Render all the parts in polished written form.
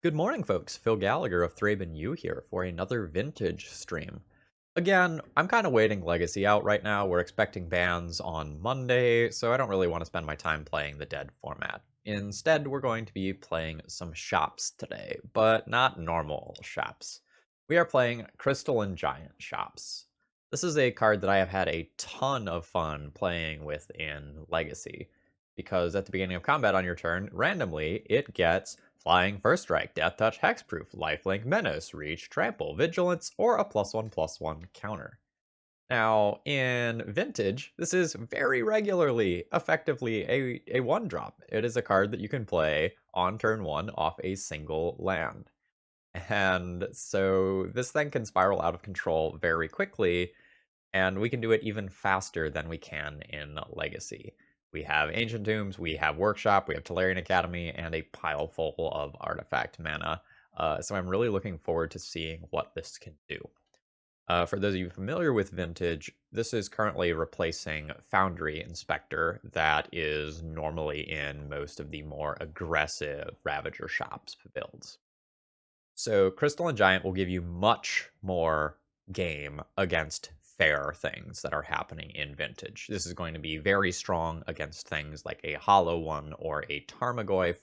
Good morning, folks. Phil Gallagher of ThrabenU here for another vintage stream. Again, I'm kind of waiting Legacy out right now. We're expecting bans on Monday, so I don't really want to spend my time playing the dead format. Instead, we're going to be playing some shops today, but not normal shops. We are playing Crystalline Giant shops. This is a card that I have had a ton of fun playing with in Legacy, because at the beginning of combat on your turn, randomly, it gets Flying First Strike, Death Touch, Hexproof, Lifelink, Menace, Reach, Trample, Vigilance, or a +1/+1 counter. Now, in Vintage, this is very regularly, effectively, a 1-drop. It is a card that you can play on turn 1 off a single land. And so this thing can spiral out of control very quickly, and we can do it even faster than we can in Legacy. We have Ancient Tombs, we have Workshop, we have Tolarian Academy, and a pile full of artifact mana. So I'm really looking forward to seeing what this can do. For those of you familiar with Vintage, this is currently replacing Foundry Inspector that is normally in most of the more aggressive Ravager Shops builds. So Crystalline Giant will give you much more game against fair things that are happening in Vintage. This is going to be very strong against things like a Hollow One or a Tarmogoyf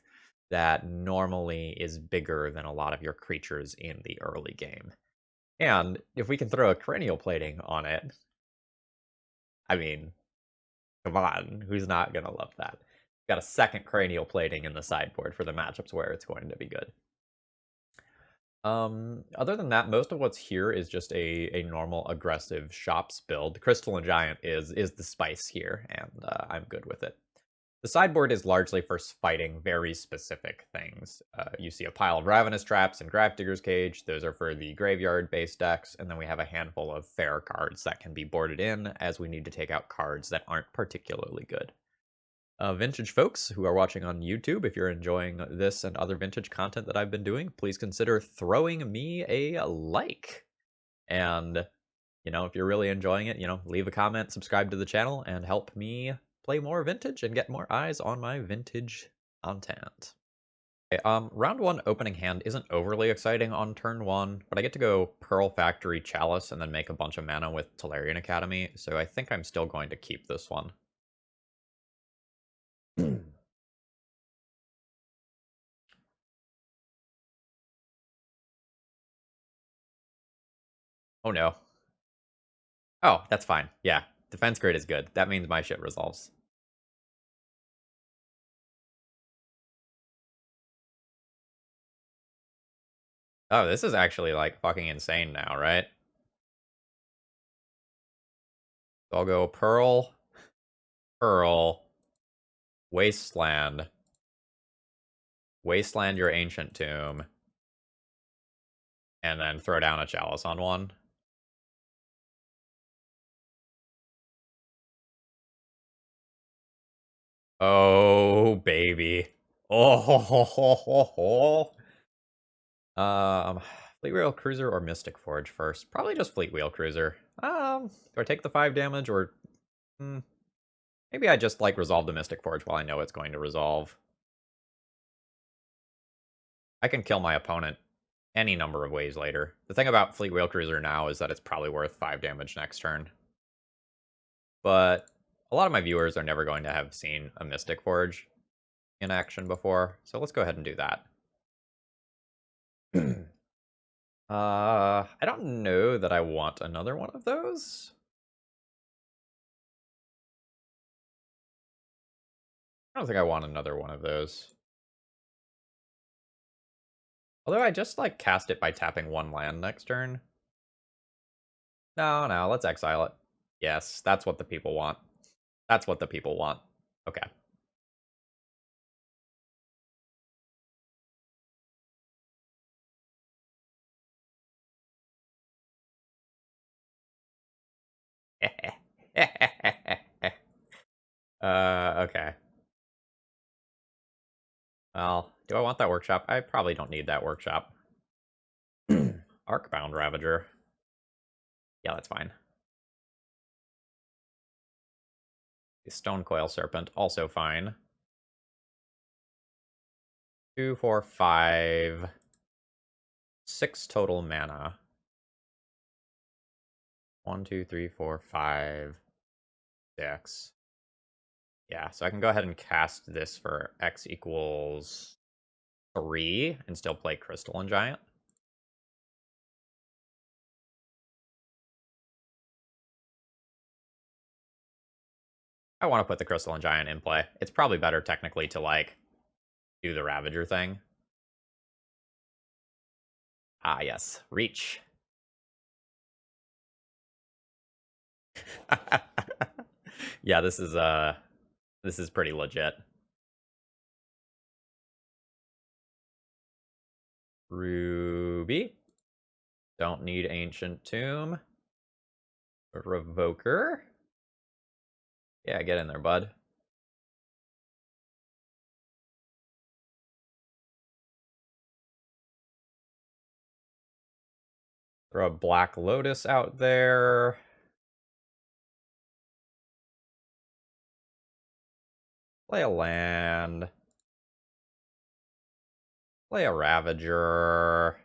that normally is bigger than a lot of your creatures in the early game. And if we can throw a Cranial Plating on it, I mean, come on, who's not going to love that? Got a second Cranial Plating in the sideboard for the matchups where it's going to be good. Other than that, most of what's here is just a normal aggressive shops build. Crystalline Giant is the spice here, and I'm good with it. The sideboard is largely for fighting very specific things. You see a pile of Ravenous Traps and Grafdigger's Cage. Those are for the graveyard-based decks, and then we have a handful of fair cards that can be boarded in as we need to take out cards that aren't particularly good. Vintage folks who are watching on YouTube, if you're enjoying this and other vintage content that I've been doing, please consider throwing me a like. And, if you're really enjoying it, leave a comment, subscribe to the channel, and help me play more vintage and get more eyes on my vintage content. Okay, round 1 opening hand isn't overly exciting on turn 1, but I get to go Pearl Factory Chalice and then make a bunch of mana with Tolarian Academy, so I think I'm still going to keep this one. Oh no. Oh, that's fine. Yeah, defense grid is good. That means my shit resolves. Oh, this is actually, like, fucking insane now, right? So I'll go Pearl, Pearl, Wasteland, Wasteland your Ancient Tomb, and then throw down a Chalice on one. Oh, baby. Oh, Fleet Wheel Cruiser or Mystic Forge first? Probably just Fleet Wheel Cruiser. Do I take the 5 damage or... maybe I just, resolve the Mystic Forge while I know it's going to resolve. I can kill my opponent any number of ways later. The thing about Fleet Wheel Cruiser now is that it's probably worth 5 damage next turn. But a lot of my viewers are never going to have seen a Mystic Forge in action before, so let's go ahead and do that. I don't know that I want another one of those. I don't think I want another one of those. Although I just, cast it by tapping 1 land next turn. No, let's exile it. Yes, that's what the people want. That's what the people want. Okay. Okay. Well, do I want that workshop? I probably don't need that workshop. Arcbound Ravager. Yeah, that's fine. The Stone Coil Serpent, also fine. 2, 4, 5. 6 total mana. 1, 2, 3, 4, 5, 6. Yeah, so I can go ahead and cast this for X equals 3 and still play Crystalline Giant. I want to put the Crystalline Giant in play. It's probably better technically to, like, do the Ravager thing. Ah, yes. Reach. Yeah, this is pretty legit. Ruby. Don't need Ancient Tomb. Revoker. Yeah, get in there, bud. Throw a Black Lotus out there. Play a land. Play a Ravager.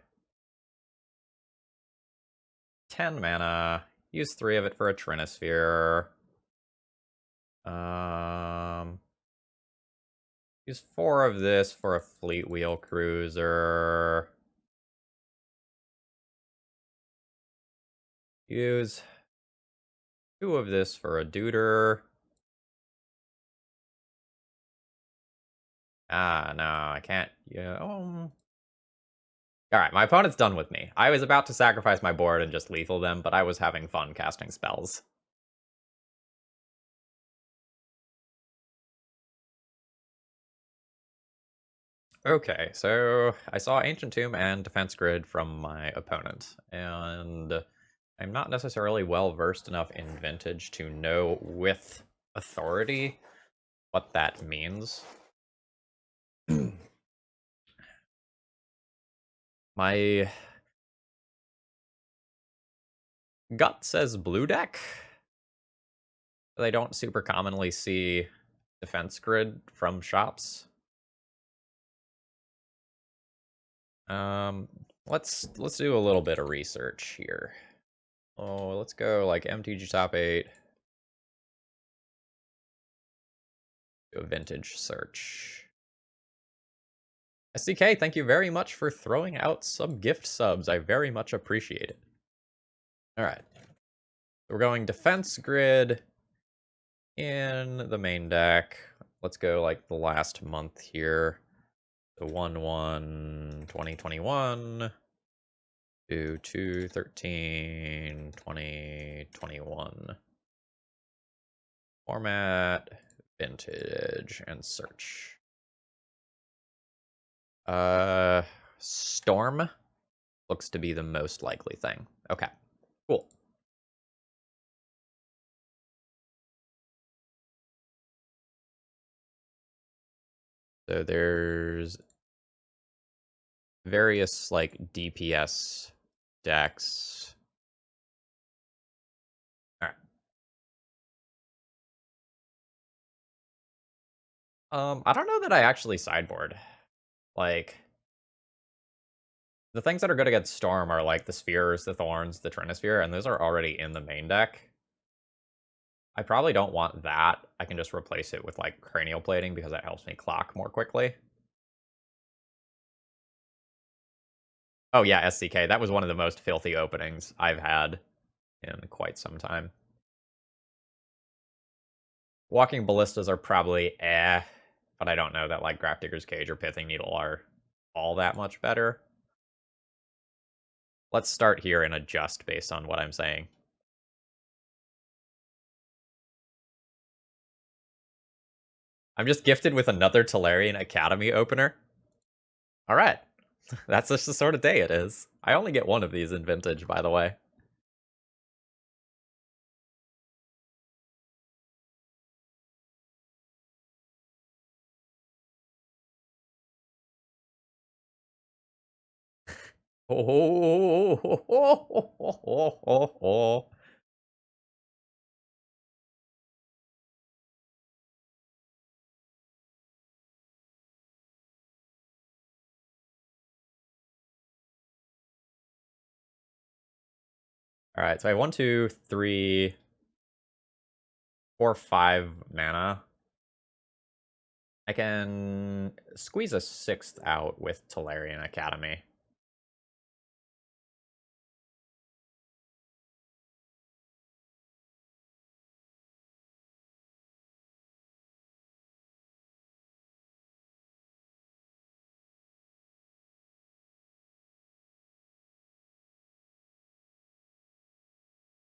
10 mana. Use 3 of it for a Trinisphere. Use 4 of this for a Fleet Wheel Cruiser. Use 2 of this for a Deuter. Ah, no, I can't. Yeah. Alright, my opponent's done with me. I was about to sacrifice my board and just lethal them, but I was having fun casting spells. Okay, so I saw Ancient Tomb and Defense Grid from my opponent, and I'm not necessarily well versed enough in Vintage to know with authority what that means. My gut says blue deck. They don't super commonly see Defense Grid from shops. Let's do a little bit of research here. Oh, let's go like MTG top 8. Do a vintage search. SDK, thank you very much for throwing out some gift subs. I very much appreciate it. All right. We're going Defense Grid in the main deck. Let's go like the last month here. So 1/1/2021 to 2/13/2021. Format, vintage, and search. Storm looks to be the most likely thing. Okay, cool. So there's various like DPS decks. All right. I don't know that I actually sideboard. Like, the things that are good against Storm are like the Spheres, the Thorns, the Trinisphere, and those are already in the main deck. I probably don't want that. I can just replace it with like Cranial Plating because that helps me clock more quickly. Oh yeah, SCK. That was one of the most filthy openings I've had in quite some time. Walking Ballistas are probably but I don't know that like Grafdigger's Cage or Pithing Needle are all that much better. Let's start here and adjust based on what I'm saying. I'm just gifted with another Tolarian Academy opener. All right. That's just the sort of day it is. I only get one of these in Vintage, by the way. Oh, Alright, so I have 1, 2, 3, 4, 5 mana. I can squeeze a 6th out with Tolarian Academy.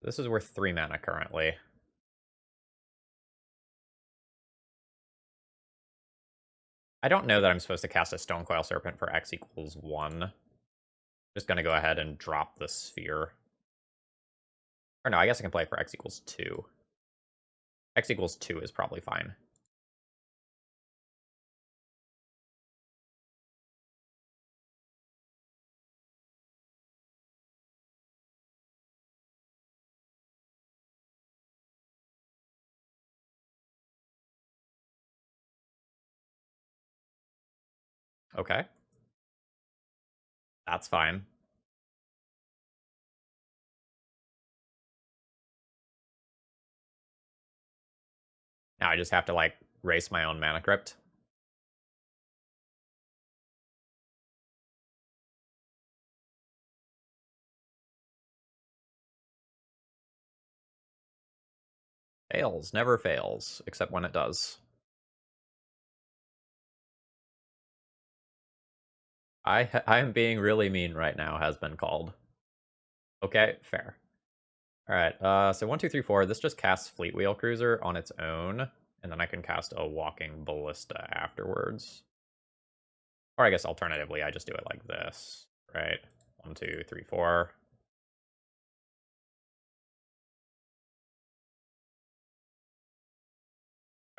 This is worth 3 mana currently. I don't know that I'm supposed to cast a Stonecoil Serpent for X equals 1. Just gonna go ahead and drop the sphere. Or no, I guess I can play for X equals 2. X equals 2 is probably fine. Okay. That's fine. Now I just have to, like, race my own Mana Crypt. Fails. Never fails, except when it does. I am being really mean right now, has been called. Okay, fair. Alright, so 1, 2, 3, 4. This just casts Fleet Wheel Cruiser on its own, and then I can cast a Walking Ballista afterwards. Or I guess alternatively, I just do it like this, right? 1, 2, 3, 4.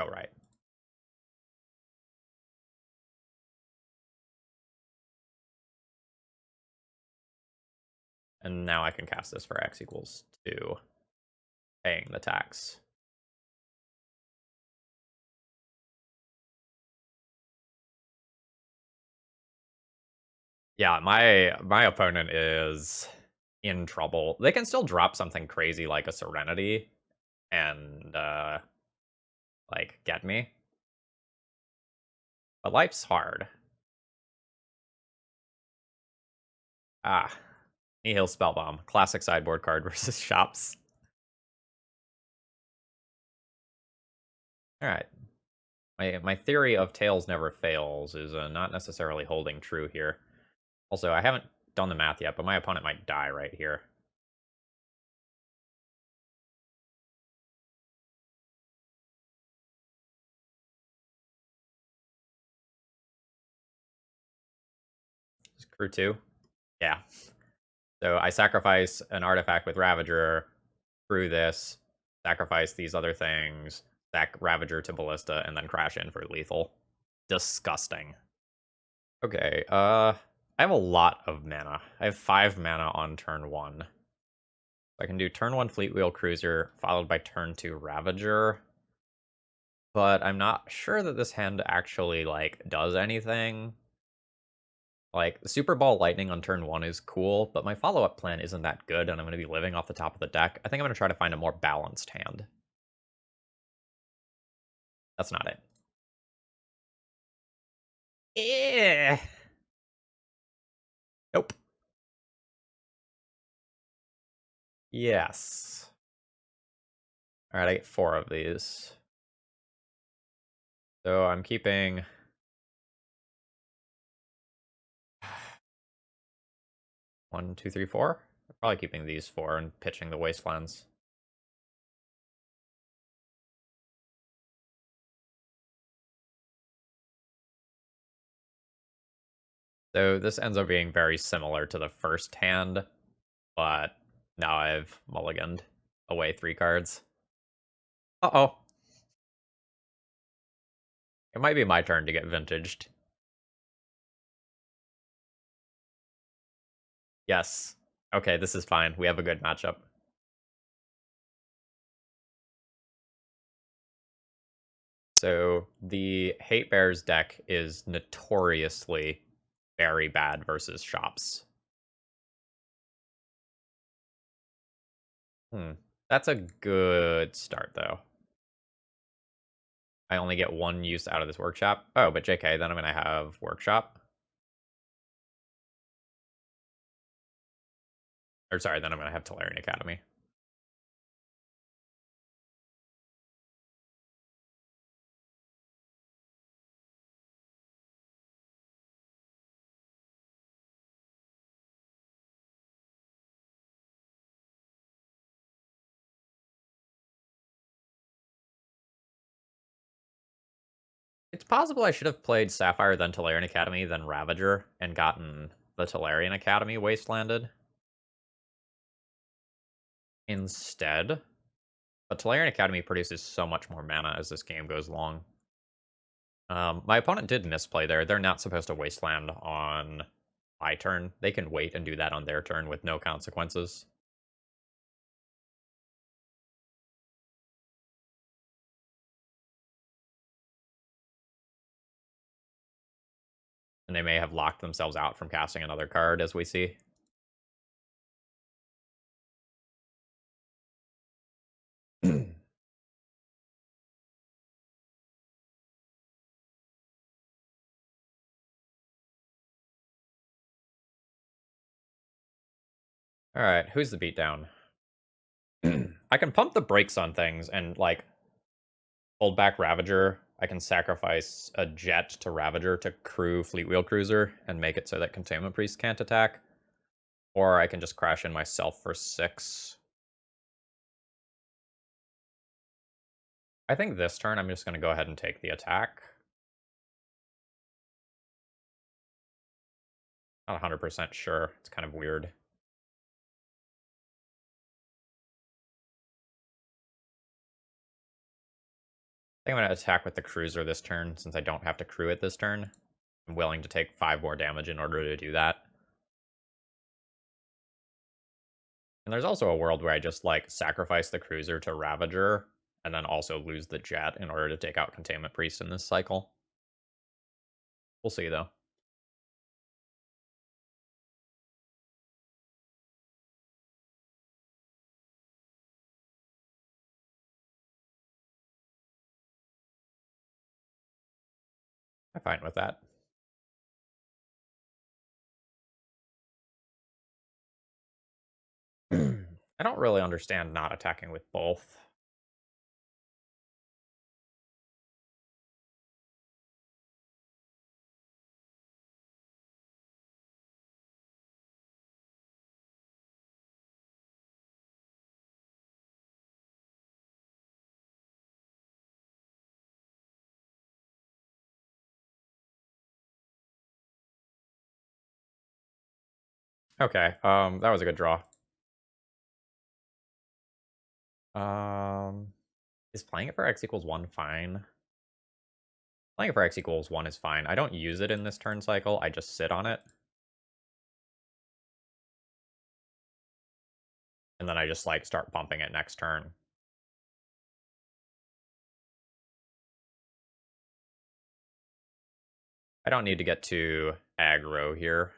Oh, right. And now I can cast this for X equals 2, paying the tax. Yeah, my opponent is in trouble. They can still drop something crazy like a Serenity and, like, get me. But life's hard. Ah, Nihil Spellbomb. Classic sideboard card versus Shops. Alright. My theory of Tails never fails is not necessarily holding true here. Also, I haven't done the math yet, but my opponent might die right here. Is crew 2? Yeah. So I sacrifice an artifact with Ravager, crew this, sacrifice these other things, sack Ravager to Ballista, and then crash in for lethal. Disgusting. Okay, I have a lot of mana. I have 5 mana on turn 1. I can do turn 1 Fleet Wheel Cruiser, followed by turn 2 Ravager. But I'm not sure that this hand actually, like, does anything. Like, Super Ball Lightning on turn 1 is cool, but my follow-up plan isn't that good, and I'm going to be living off the top of the deck. I think I'm going to try to find a more balanced hand. That's not it. Eh. Nope. Yes. Alright, I get 4 of these. So I'm keeping... 1, 2, 3, 4? I'm probably keeping these 4 and pitching the Wastelands. So this ends up being very similar to the first hand, but now I've mulliganed away 3 cards. Uh-oh. It might be my turn to get vintaged. Yes. Okay, this is fine. We have a good matchup. So the Hate Bears deck is notoriously very bad versus Shops. Hmm. That's a good start, though. I only get one use out of this workshop. Oh, but JK, then I'm going to have workshop. Or sorry, then I'm going to have Tolarian Academy. It's possible I should have played Sapphire, then Tolarian Academy, then Ravager, and gotten the Tolarian Academy wastelanded instead. But Tolarian Academy produces so much more mana as this game goes along. My opponent did misplay there. They're not supposed to wasteland on my turn. They can wait and do that on their turn with no consequences. And they may have locked themselves out from casting another card, as we see. Alright, who's the beatdown? I can pump the brakes on things and, like, hold back Ravager. I can sacrifice a jet to Ravager to crew Fleetwheel Cruiser and make it so that Containment Priest can't attack. Or I can just crash in myself for 6. I think this turn I'm just going to go ahead and take the attack. Not 100% sure. It's kind of weird. I think I'm going to attack with the Cruiser this turn since I don't have to crew it this turn. I'm willing to take 5 more damage in order to do that. And there's also a world where I just, like, sacrifice the Cruiser to Ravager and then also lose the Jet in order to take out Containment Priest in this cycle. We'll see, though. I'm fine with that. I don't really understand not attacking with both. Okay, that was a good draw. Is playing it for X equals 1 fine? Playing it for X equals 1 is fine. I don't use it in this turn cycle, I just sit on it. And then I just, like, start bumping it next turn. I don't need to get to aggro here.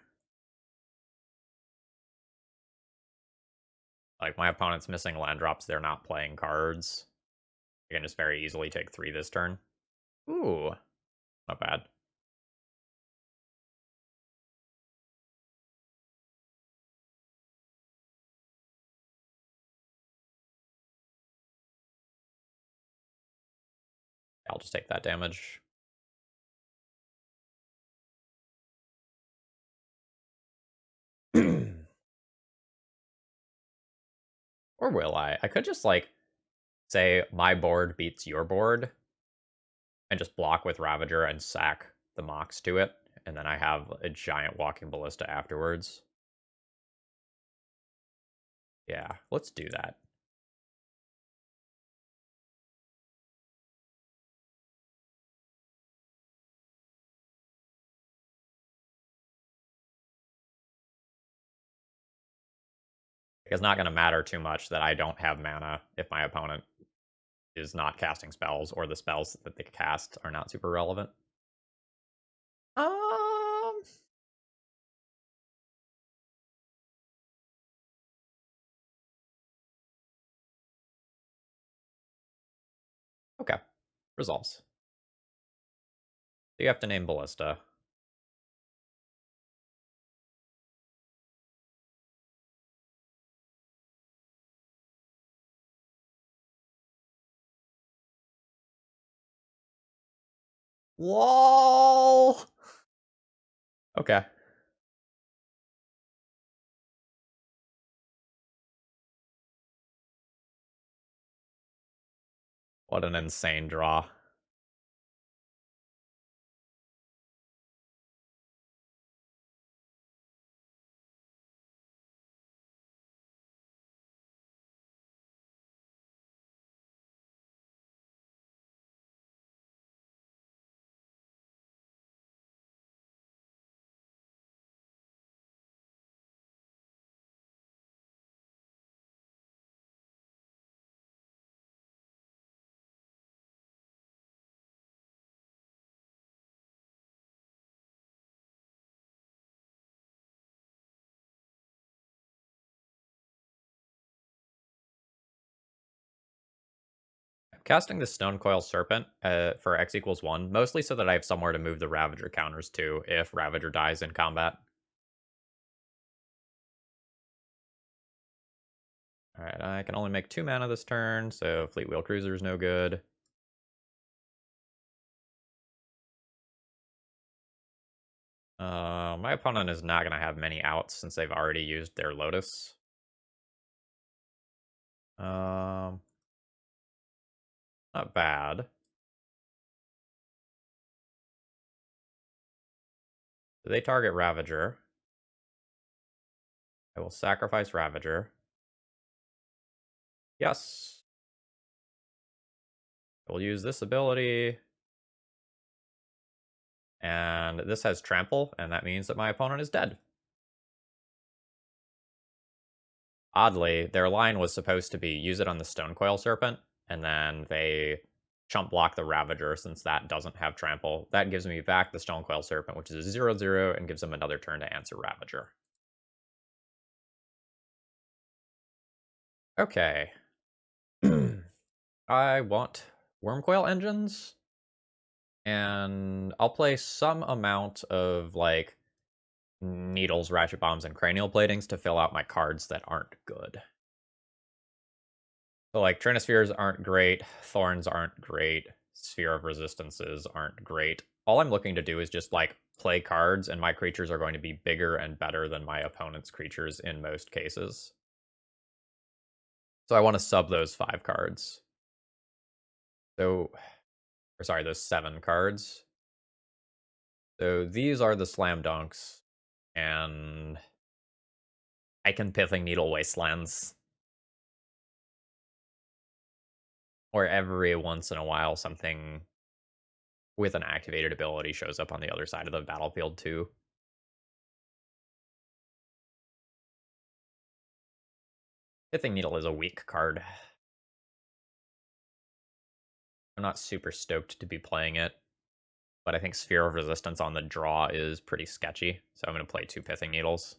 Like, my opponent's missing land drops, they're not playing cards. I can just very easily take 3 this turn. Ooh, not bad. I'll just take that damage. Or will I? I could just, like, say my board beats your board and just block with Ravager and sack the Mox to it, and then I have a giant walking ballista afterwards. Yeah, let's do that. It's not going to matter too much that I don't have mana if my opponent is not casting spells, or the spells that they cast are not super relevant. Um, Resolves. You have to name Ballista. LOL! Okay. What an insane draw. Casting the Stone Coil Serpent for X equals 1, mostly so that I have somewhere to move the Ravager counters to if Ravager dies in combat. Alright, I can only make 2 mana this turn, so Fleet Wheel Cruiser is no good. My opponent is not going to have many outs since they've already used their Lotus. Not bad. So they target Ravager. I will sacrifice Ravager. Yes. We'll use this ability. And this has Trample, and that means that my opponent is dead. Oddly, their line was supposed to be use it on the Stone Coil Serpent, and then they chump block the Ravager since that doesn't have Trample. That gives me back the Stone Coil Serpent, which is a 0/0, and gives them another turn to answer Ravager. Okay. I want Wormcoil Engines, and I'll play some amount of, like, Needles, Ratchet Bombs, and Cranial Platings to fill out my cards that aren't good. So, like, Trinispheres aren't great, Thorns aren't great, Sphere of Resistances aren't great. All I'm looking to do is just, like, play cards, and my creatures are going to be bigger and better than my opponent's creatures in most cases. So I want to sub those 5 cards. So, or sorry, those 7 cards. So these are the Slam Dunks, and I can Pithing Needle Wastelands. Or every once in a while, something with an activated ability shows up on the other side of the battlefield, too. Pithing Needle is a weak card. I'm not super stoked to be playing it, but I think Sphere of Resistance on the draw is pretty sketchy, so I'm going to play 2 Pithing Needles.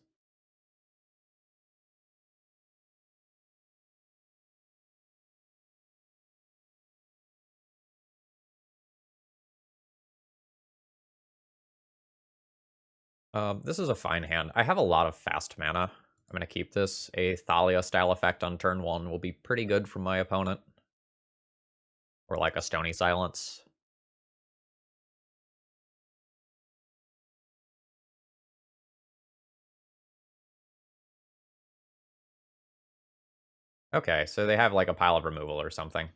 This is a fine hand. I have a lot of fast mana. I'm going to keep this. A Thalia style effect on turn 1 will be pretty good from my opponent. Or like a Stony Silence. Okay, so they have like a pile of removal or something.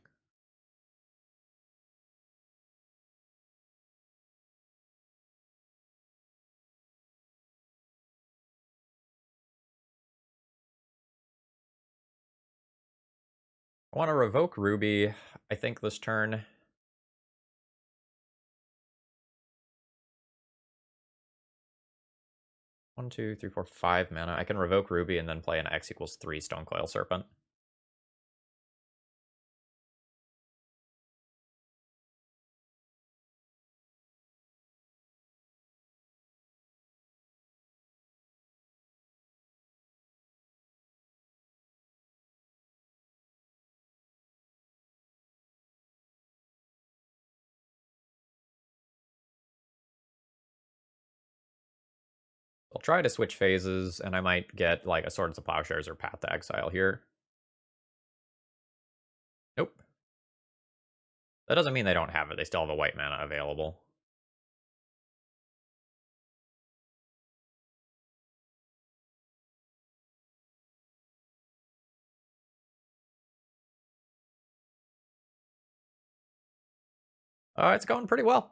I want to revoke Ruby, I think, this turn. 1, 2, 3, 4, 5 mana. I can revoke Ruby and then play an X equals 3 Stone Coil Serpent. I'll try to switch phases, and I might get like a Swords of Plowshares or Path to Exile here. Nope. That doesn't mean they don't have it. They still have a white mana available. It's going pretty well.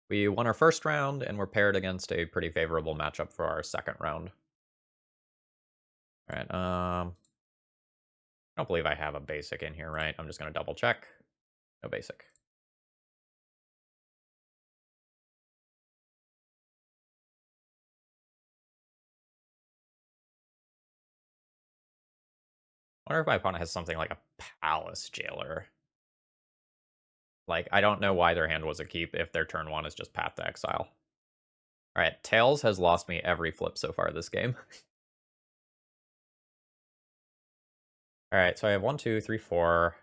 We won our first round, and we're paired against a pretty favorable matchup for our second round. All right, I don't believe I have a basic in here, right? I'm just going to double check. No basic. I wonder if my opponent has something like a Palace Jailer. Like, I don't know why their hand was a keep if their turn 1 is just Path to Exile. Alright, Tails has lost me every flip so far this game. Alright, so I have 1, 2, 3, 4.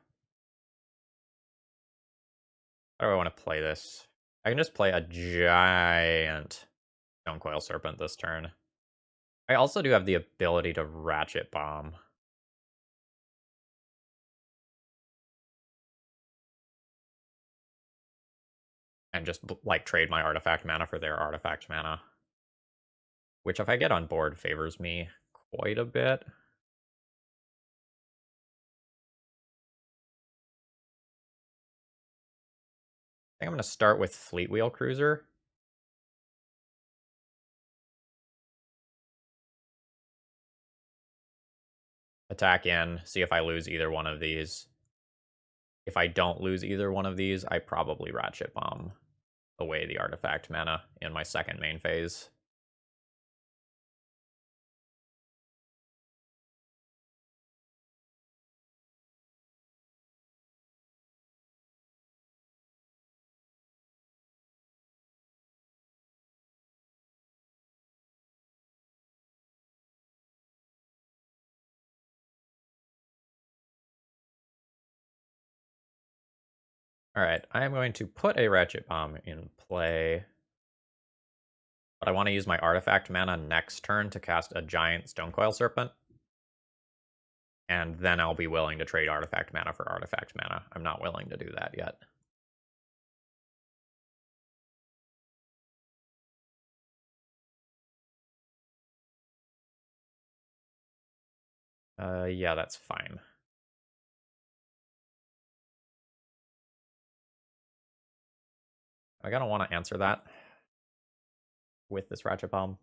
How do I want to play this? I can just play a giant Stonecoil Serpent this turn. I also do have the ability to Ratchet Bomb. And just, like, trade my artifact mana for their artifact mana. Which, if I get on board, favors me quite a bit. I think I'm going to start with Fleet Wheel Cruiser. Attack in, see if I lose either one of these. If I don't lose either one of these, I probably Ratchet Bomb away the artifact mana in my second main phase. Alright, I am going to put a Ratchet Bomb in play. But I want to use my artifact mana next turn to cast a giant Stonecoil Serpent. And then I'll be willing to trade artifact mana for artifact mana. I'm not willing to do that yet. Yeah, that's fine. I gotta want to answer that with this Ratchet Bomb.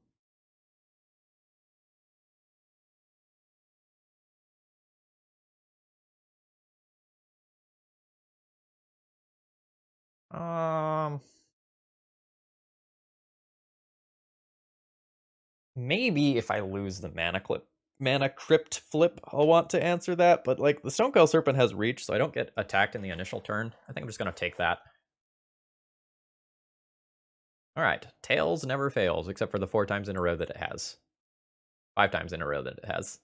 Maybe if I lose the mana crypt flip, I'll want to answer that, but like the Stonecoil Serpent has reach, so I don't get attacked in the initial turn. I think I'm just gonna take that. Alright, Tails never fails, except for the 4 times in a row that it has. 5 times in a row that it has.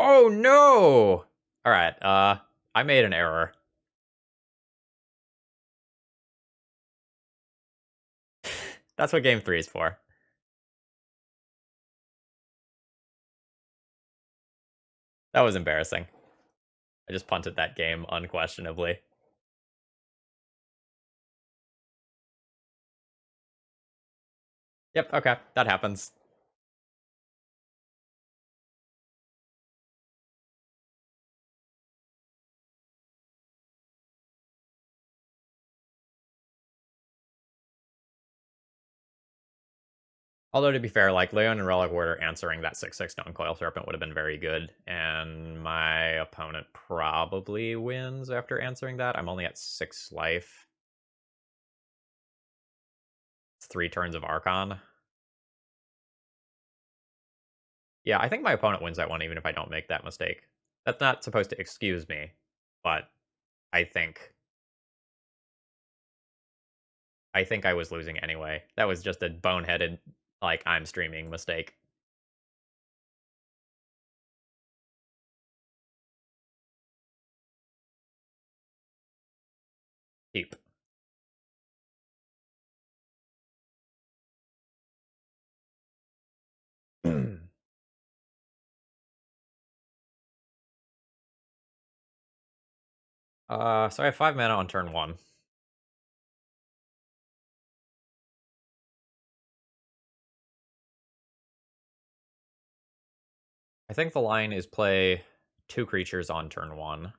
Oh no! Alright, I made an error. That's what game 3 is for. That was embarrassing. I just punted that game, unquestionably. Yep, okay, that happens. Although, to be fair, like, Leon and Relic Warder answering that 6/6 Stonecoil Serpent would have been very good, and my opponent probably wins after answering that. I'm only at 6 life. It's 3 turns of Archon. Yeah, I think my opponent wins that one, even if I don't make that mistake. That's not supposed to excuse me, but I think I was losing anyway. That was just a boneheaded, like, I'm streaming mistake. Keep. So I have 5 mana on turn 1. I think the line is play 2 creatures on turn 1.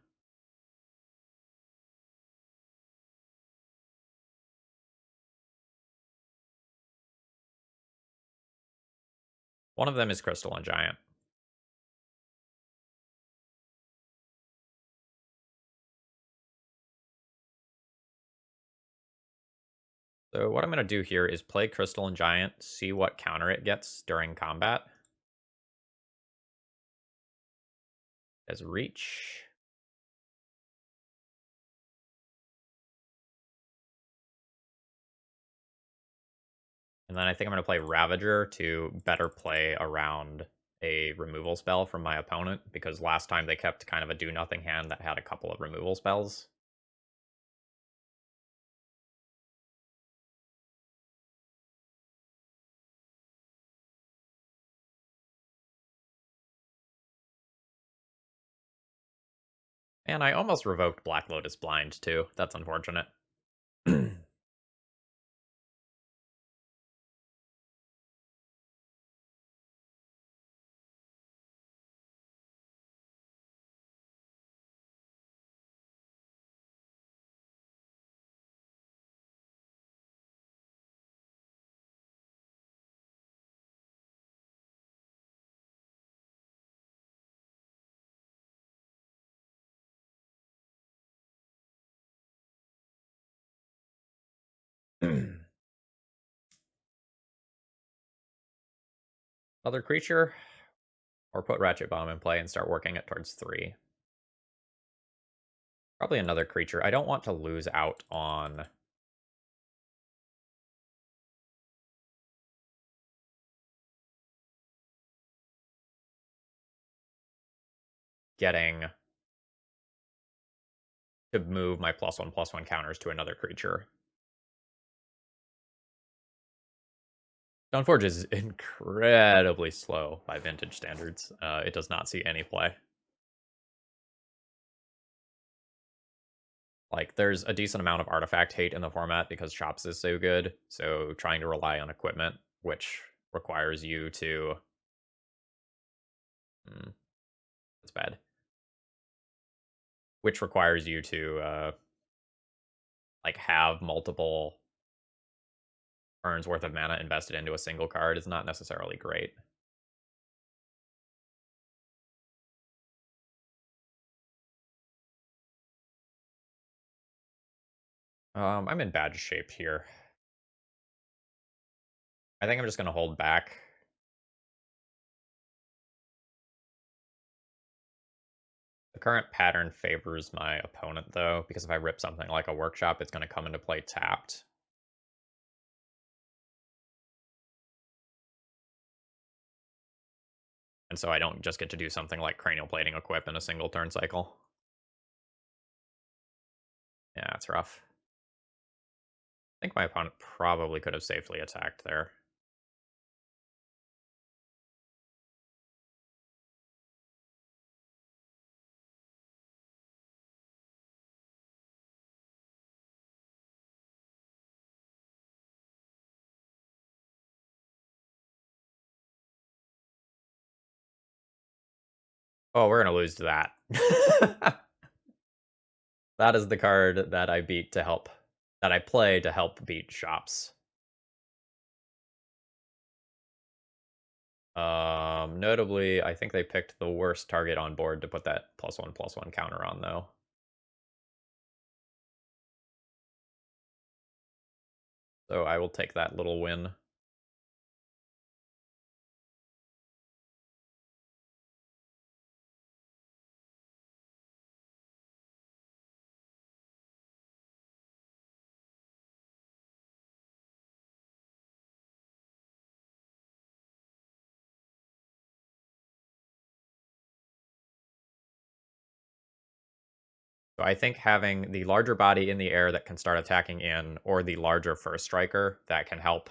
One of them is Crystalline Giant. So what I'm going to do here is play Crystalline Giant, see what counter it gets during combat. As reach. And then I think I'm going to play Ravager to better play around a removal spell from my opponent, because last time they kept kind of a do-nothing hand that had a couple of removal spells. And I almost revoked Black Lotus Blind, too. That's unfortunate. Other creature, or put Ratchet Bomb in play and start working it towards 3. Probably another creature. I don't want to lose out on getting to move my +1/+1 counters to another creature. Stoneforge is incredibly slow by vintage standards. It does not see any play. Like, there's a decent amount of artifact hate in the format because Shops is so good, so trying to rely on equipment, which requires you to... that's bad. Which requires you to, like, have multiple turns worth of mana invested into a single card is not necessarily great. I'm in bad shape here. I think I'm just going to hold back. The current pattern favors my opponent, though, because if I rip something like a Workshop, it's going to come into play tapped. And so I don't just get to do something like Cranial Plating Equip in a single turn cycle. Yeah, it's rough. I think my opponent probably could have safely attacked there. Oh, we're going to lose to that. That is the card that I beat to help, that I play to help beat Shops. Notably, I think they picked the worst target on board to put that +1/+1 counter on, though. So I will take that little win. So I think having the larger body in the air that can start attacking in, or the larger first striker that can help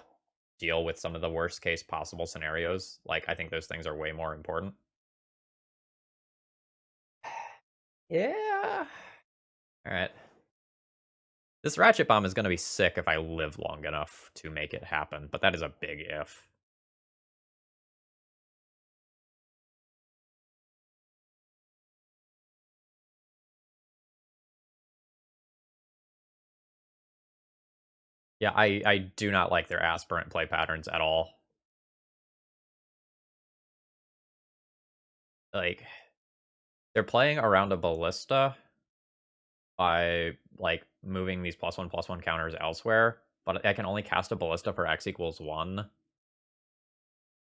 deal with some of the worst case possible scenarios, like I think those things are way more important. Yeah. All right. This Ratchet Bomb is going to be sick if I live long enough to make it happen, but that is a big if. Yeah, I do not like their aspirant play patterns at all. Like, they're playing around a ballista by, like, moving these +1/+1 counters elsewhere, but I can only cast a ballista for x=1,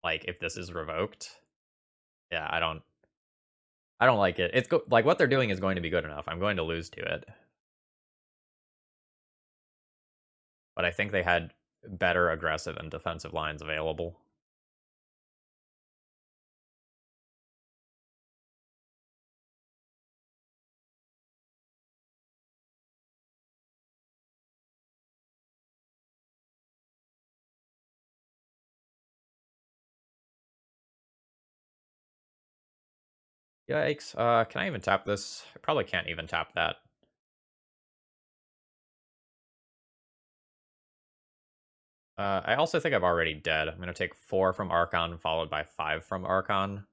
like, if this is revoked. Yeah, I don't like it. Like, what they're doing is going to be good enough. I'm going to lose to it. But I think they had better aggressive and defensive lines available. Yikes. Can I even tap this? I probably can't even tap that. I also think I'm already dead. I'm going to take 4 from Archon, followed by 5 from Archon.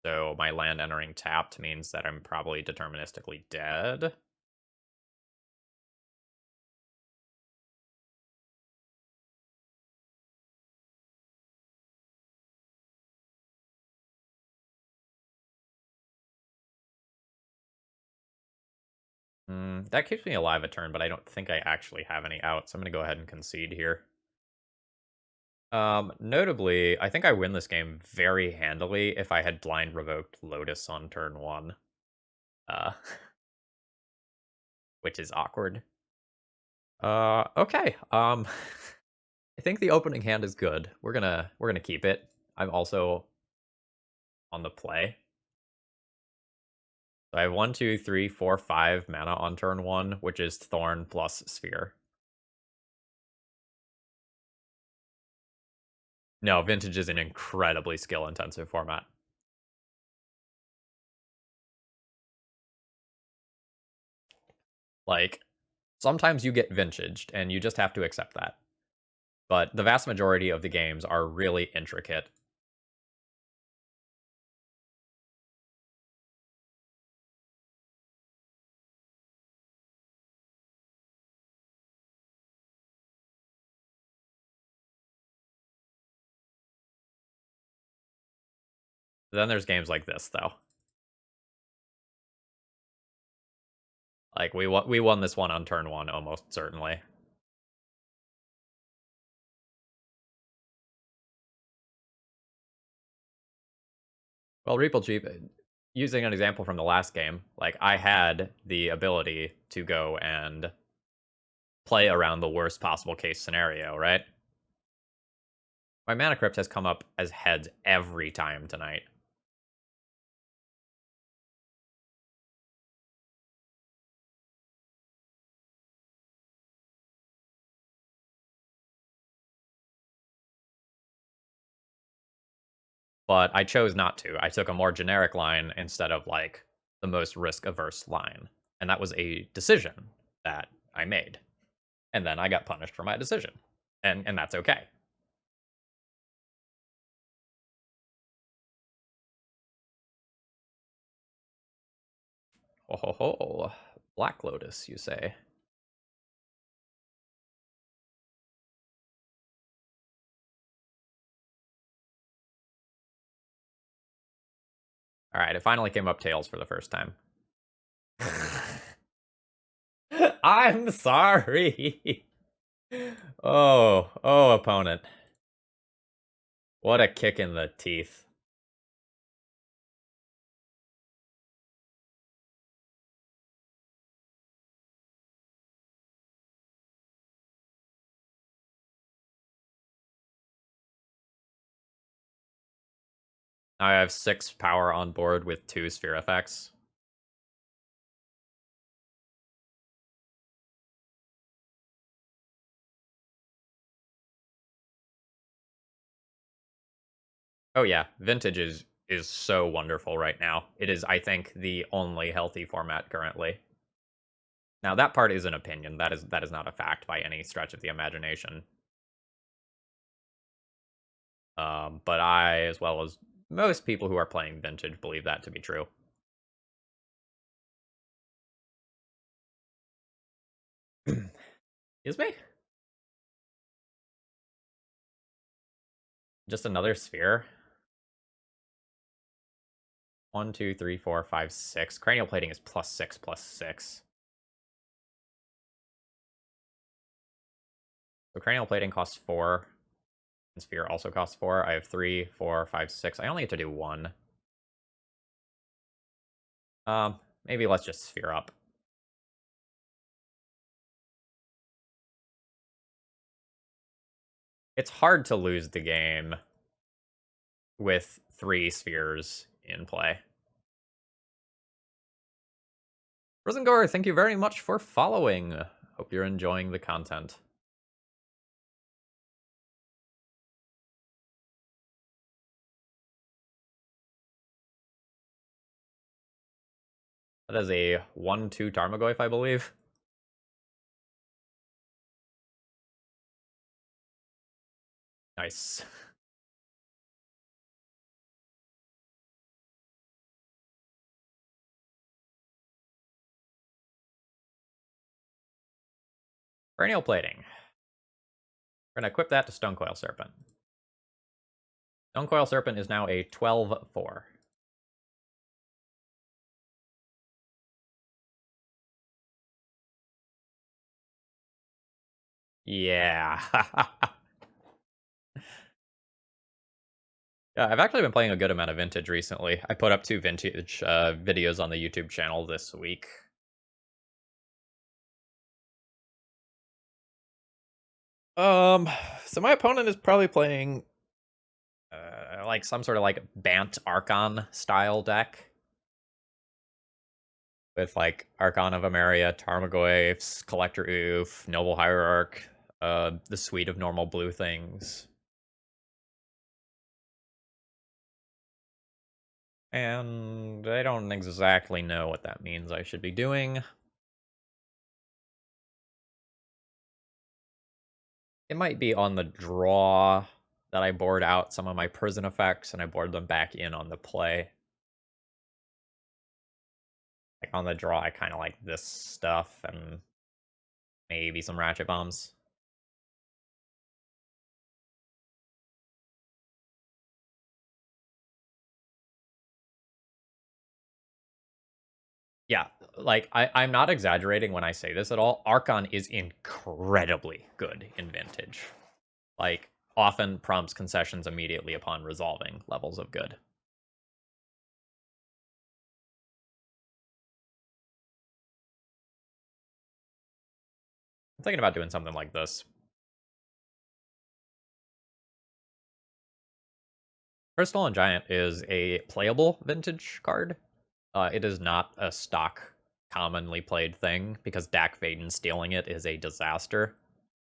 So my land entering tapped means that I'm probably deterministically dead. That keeps me alive a turn, but I don't think I actually have any out, so I'm going to go ahead and concede here. Notably, I think I win this game very handily if I had blind revoked Lotus on turn 1. Uh, which is awkward. Okay. I think the opening hand is good. We're gonna keep it. I'm also on the play. So I have 1, 2, 3, 4, 5 mana on turn 1, which is Thorn plus Sphere. No, Vintage is an incredibly skill-intensive format. Like, sometimes you get vintaged, and you just have to accept that. But the vast majority of the games are really intricate. Then there's games like this, though. Like, we won this one on turn 1, almost certainly. Well, Reaple Cheap, using an example from the last game, like, I had the ability to go and play around the worst possible case scenario, right? My Mana Crypt has come up as heads every time tonight. But I chose not to. I took a more generic line instead of, like, the most risk-averse line. And that was a decision that I made. And then I got punished for my decision. And that's okay. Ho ho ho. Black Lotus, you say? Alright, it finally came up tails for the first time. I'm sorry. Oh, opponent. What a kick in the teeth. I have 6 power on board with 2 sphere effects. Oh yeah, vintage is so wonderful right now. It is, I think, the only healthy format currently. Now that part is an opinion. That is not a fact by any stretch of the imagination. But I, as well as most people who are playing vintage, believe that to be true. Excuse me? Just another sphere? 1, 2, 3, 4, 5, 6. Cranial plating is +6, +6. So cranial plating costs 4. And sphere also costs 4. I have 3, 4, 5, 6. I only have to do 1. Maybe let's just sphere up. It's hard to lose the game with 3 spheres in play. Rosengore, thank you very much for following. Hope you're enjoying the content. That is a 1/2 Tarmogoyf, I believe. Nice. Perennial plating. We're going to equip that to Stonecoil Serpent. Stonecoil Serpent is now a 12/4. Yeah. Yeah, I've actually been playing a good amount of Vintage recently. I put up 2 Vintage videos on the YouTube channel this week. So my opponent is probably playing like some sort of like Bant Archon style deck with like Archon of Emeria, Tarmogoyfs, Collector Oof, Noble Hierarch, the suite of normal blue things. And I don't exactly know what that means I should be doing. It might be on the draw that I board out some of my prison effects and I board them back in on the play. Like on the draw, I kind of like this stuff and maybe some ratchet bombs. Yeah, like I'm not exaggerating when I say this at all. Archon is incredibly good in Vintage. Like often prompts concessions immediately upon resolving levels of good. I'm thinking about doing something like this. Crystalline Giant is a playable Vintage card. It is not a stock commonly played thing because Dak Vaden stealing it is a disaster,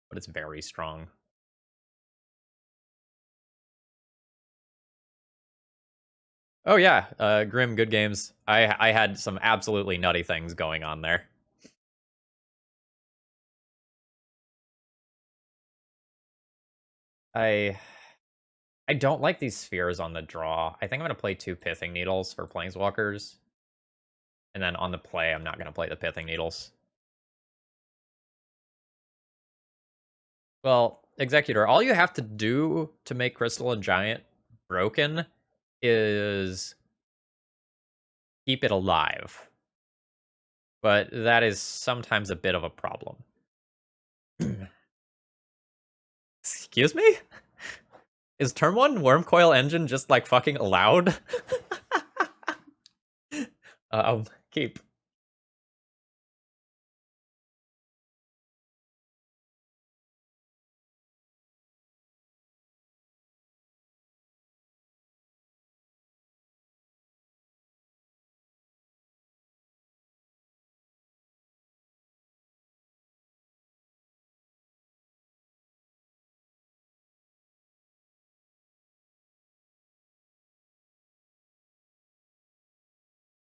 but it's very strong. Oh yeah, Grim, good games. I had some absolutely nutty things going on there. I I don't like these spheres on the draw. I think I'm gonna play 2 Pithing Needles for Planeswalkers. And then on the play, I'm not gonna play the Pithing Needles. Well, Executor, all you have to do to make Crystalline Giant broken is keep it alive. But that is sometimes a bit of a problem. Excuse me? Is Turn 1 Wormcoil Engine just, like, fucking allowed? Keep.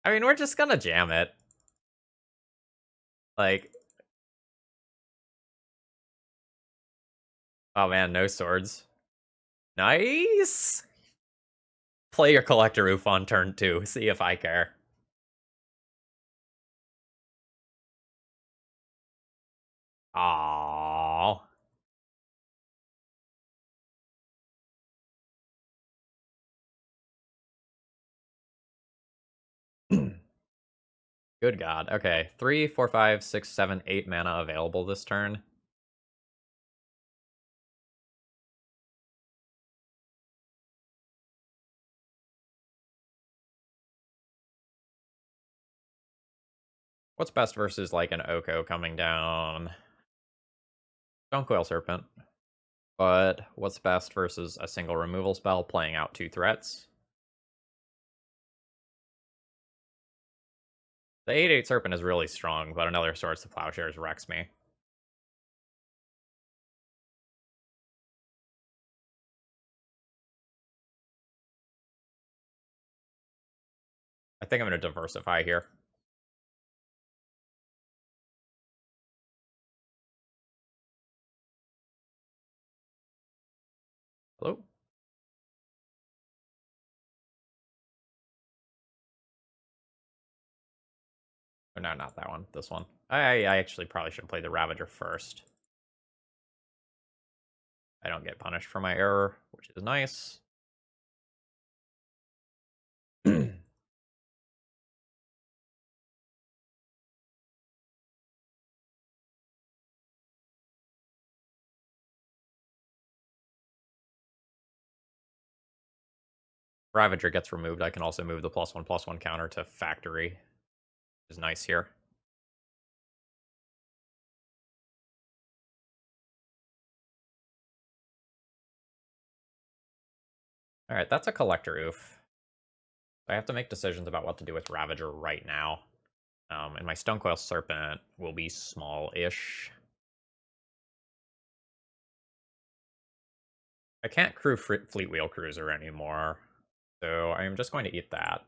I mean, we're just gonna jam it. Like, oh man, no swords. Nice! Play your Collector Roof on turn 2, see if I care. Aww. Good god. Okay, 3, 4, 5, 6, 7, 8 mana available this turn. What's best versus, like, an Oko coming down? Stonecoil Serpent. But what's best versus a single removal spell playing out 2 threats? The 8/8 Serpent is really strong, but another Swords to Plowshares wrecks me. I think I'm going to diversify here. Hello? Oh, no, not that one. This one. I actually probably should play the Ravager first. I don't get punished for my error, which is nice. Ravager gets removed. I can also move the +1/+1 counter to Factory, which is nice here. Alright, that's a Collector Oof. I have to make decisions about what to do with Ravager right now. And my Stonecoil Serpent will be small-ish. I can't crew Fleet Wheel Cruiser anymore, so I'm just going to eat that.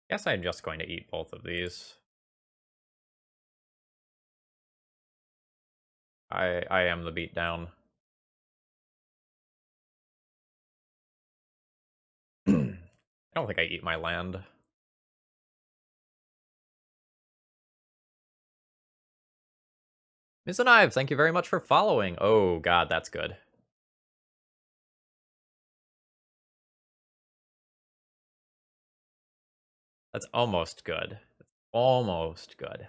Guess I'm just going to eat both of these. I am the beatdown. I don't think I eat my land. Miss and Ive, thank you very much for following. Oh god, that's good. That's almost good. That's almost good.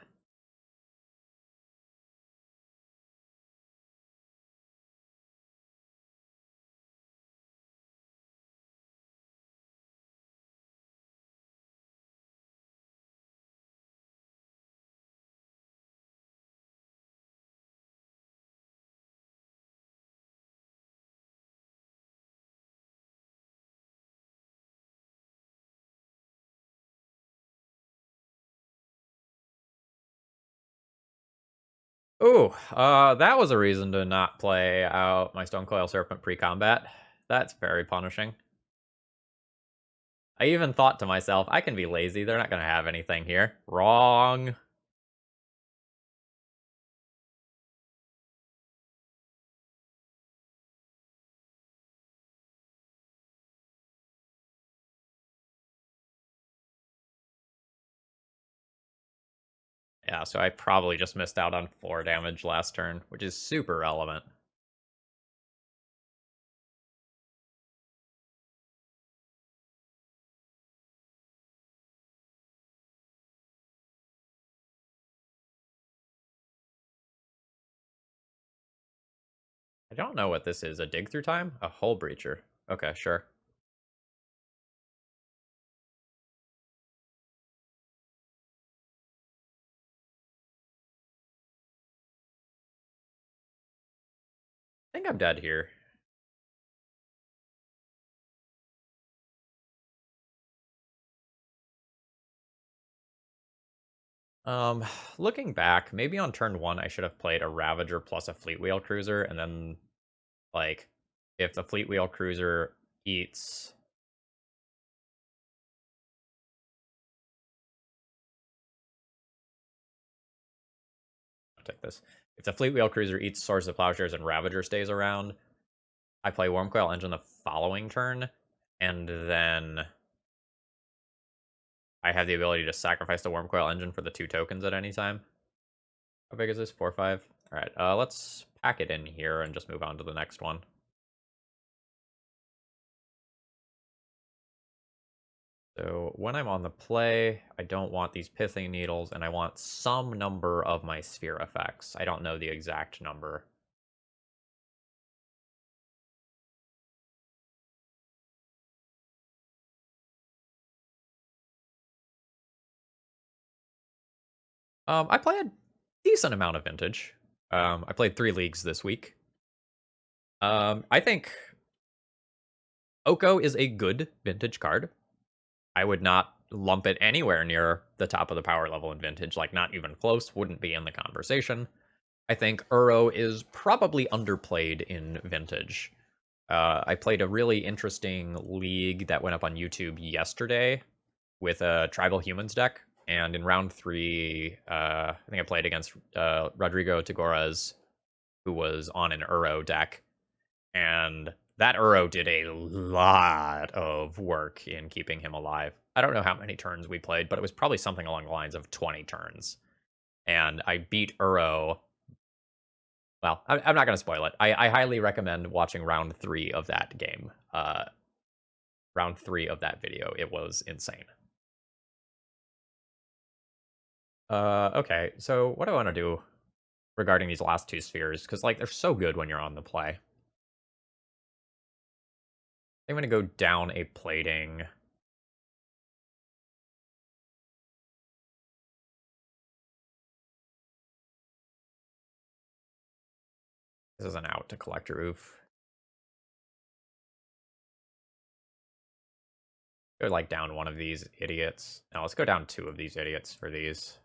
Ooh, that was a reason to not play out my Stonecoil Serpent pre-combat. That's very punishing. I even thought to myself, I can be lazy, they're not gonna have anything here. Wrong. Yeah, so I probably just missed out on 4 damage last turn, which is super relevant. I don't know what this is. A dig through time? A hull breacher. Okay, sure. I think I'm dead here. Um, Looking back, maybe on turn 1 I should have played a Ravager plus a Fleet Wheel Cruiser, and then, like, if the Fleet Wheel Cruiser eats... I'll take this. If the Fleet Wheel Cruiser eats Swords of Plowshares and Ravager stays around, I play Wormcoil Engine the following turn, and then I have the ability to sacrifice the Wormcoil Engine for the 2 tokens at any time. How big is this? 4, 5? Alright, let's pack it in here and just move on to the next one. So when I'm on the play, I don't want these Pithing Needles, and I want some number of my sphere effects. I don't know the exact number. I play a decent amount of Vintage. I played 3 leagues this week. I think Oko is a good Vintage card. I would not lump it anywhere near the top of the power level in Vintage, like not even close, wouldn't be in the conversation. I think Uro is probably underplayed in Vintage. I played a really interesting league that went up on YouTube yesterday with a Tribal Humans deck, and in round 3, I think I played against Rodrigo Tagoras, who was on an Uro deck, and that Uro did a lot of work in keeping him alive. I don't know how many turns we played, but it was probably something along the lines of 20 turns. And I beat Uro. Well, I'm not going to spoil it. I highly recommend watching round 3 of that game. Round 3 of that video. It was insane. Okay, so what do I want to do regarding these last 2 spheres? Because, like, they're so good when you're on the play. I'm going to go down a plating. This is an out to Collector Oof. Go, like, down one of these idiots. Now, let's go down 2 of these idiots for these.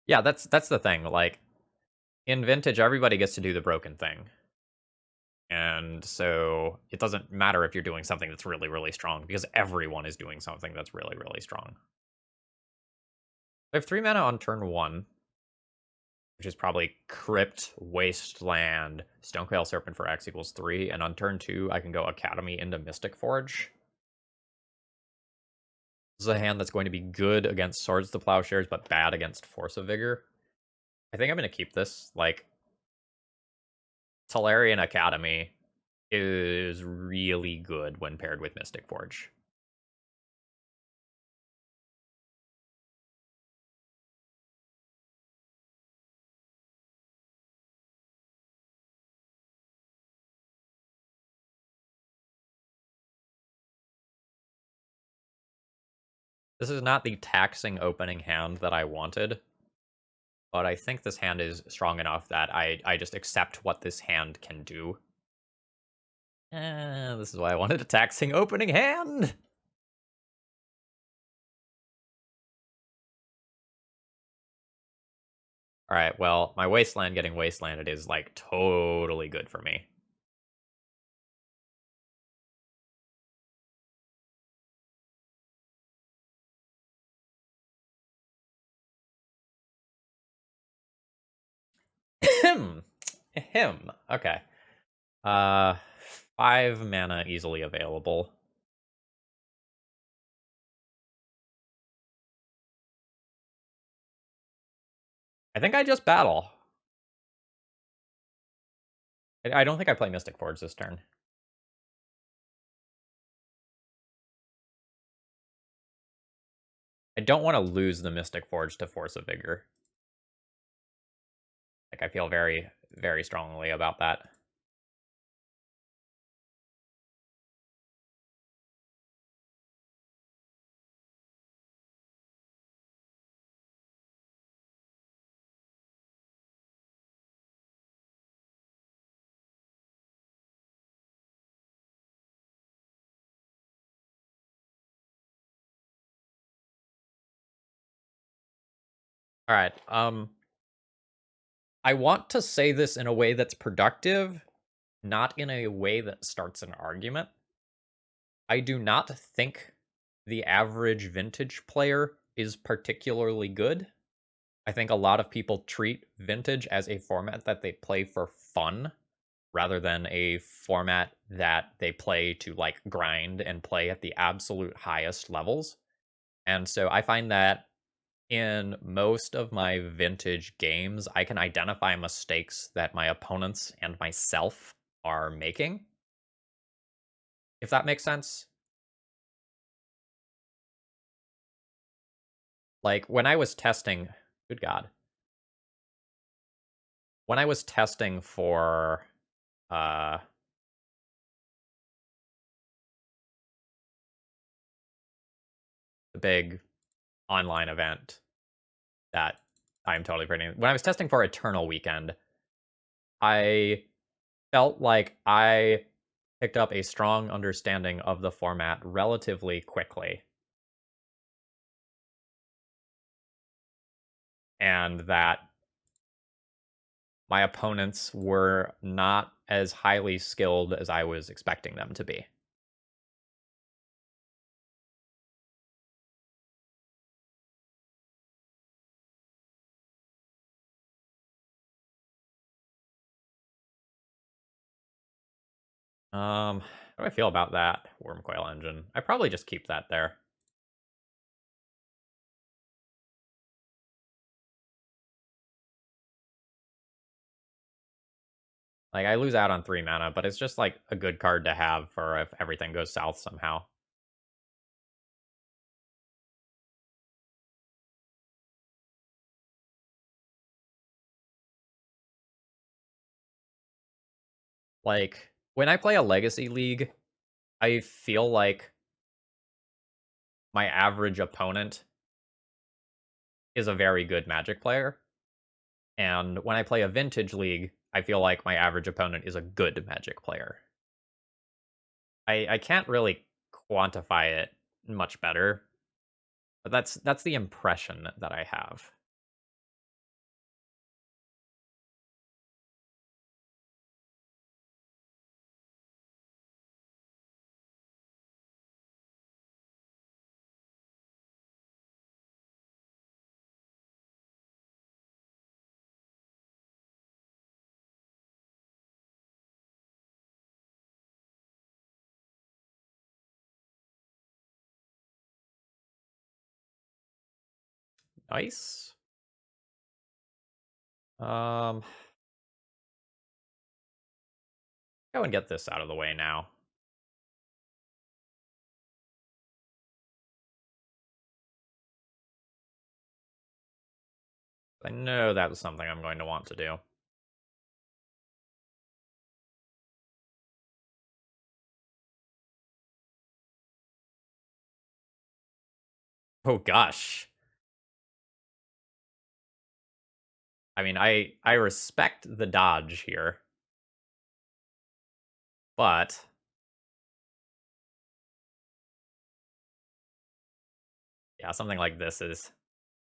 Yeah, that's the thing. Like, in Vintage, everybody gets to do the broken thing. And so it doesn't matter if you're doing something that's really, really strong, because everyone is doing something that's really, really strong. I have 3 mana on turn 1, which is probably Crypt, Wasteland, Stonecoil Serpent for X equals 3, and on turn 2, I can go Academy into Mystic Forge. This is a hand that's going to be good against Swords to Plowshares, but bad against Force of Vigor. I think I'm going to keep this. Like, Tolarian Academy is really good when paired with Mystic Forge. This is not the taxing opening hand that I wanted, but I think this hand is strong enough that I just accept what this hand can do. This is why I wanted a taxing opening hand! Alright, well, my Wasteland getting Wastelanded is, like, totally good for me. Him. Okay. 5 mana easily available. I think I just battle. I don't think I play Mystic Forge this turn. I don't want to lose the Mystic Forge to Force of Vigor. Like, I feel very, very strongly about that. All right. I want to say this in a way that's productive, not in a way that starts an argument. I do not think the average vintage player is particularly good. I think a lot of people treat vintage as a format that they play for fun rather than a format that they play to like grind and play at the absolute highest levels. And so I find that in most of my vintage games, I can identify mistakes that my opponents and myself are making, if that makes sense. Like when I was testing, good God, when I was testing for uh the big online event that I'm totally forgetting. When I was testing for Eternal Weekend, I felt like I picked up a strong understanding of the format relatively quickly, and that my opponents were not as highly skilled as I was expecting them to be. How do I feel about that Wormcoil engine? I probably just keep that there. Like, I lose out on 3 mana, but it's just, like, a good card to have for if everything goes south somehow. Like, when I play a Legacy League, I feel like my average opponent is a very good Magic player. And when I play a Vintage League, I feel like my average opponent is a good Magic player. I can't really quantify it much better, but that's the impression that I have. Nice. Um, go and get this out of the way now. I know that was something I'm going to want to do. Oh gosh. I mean, I respect the dodge here, but yeah, something like this is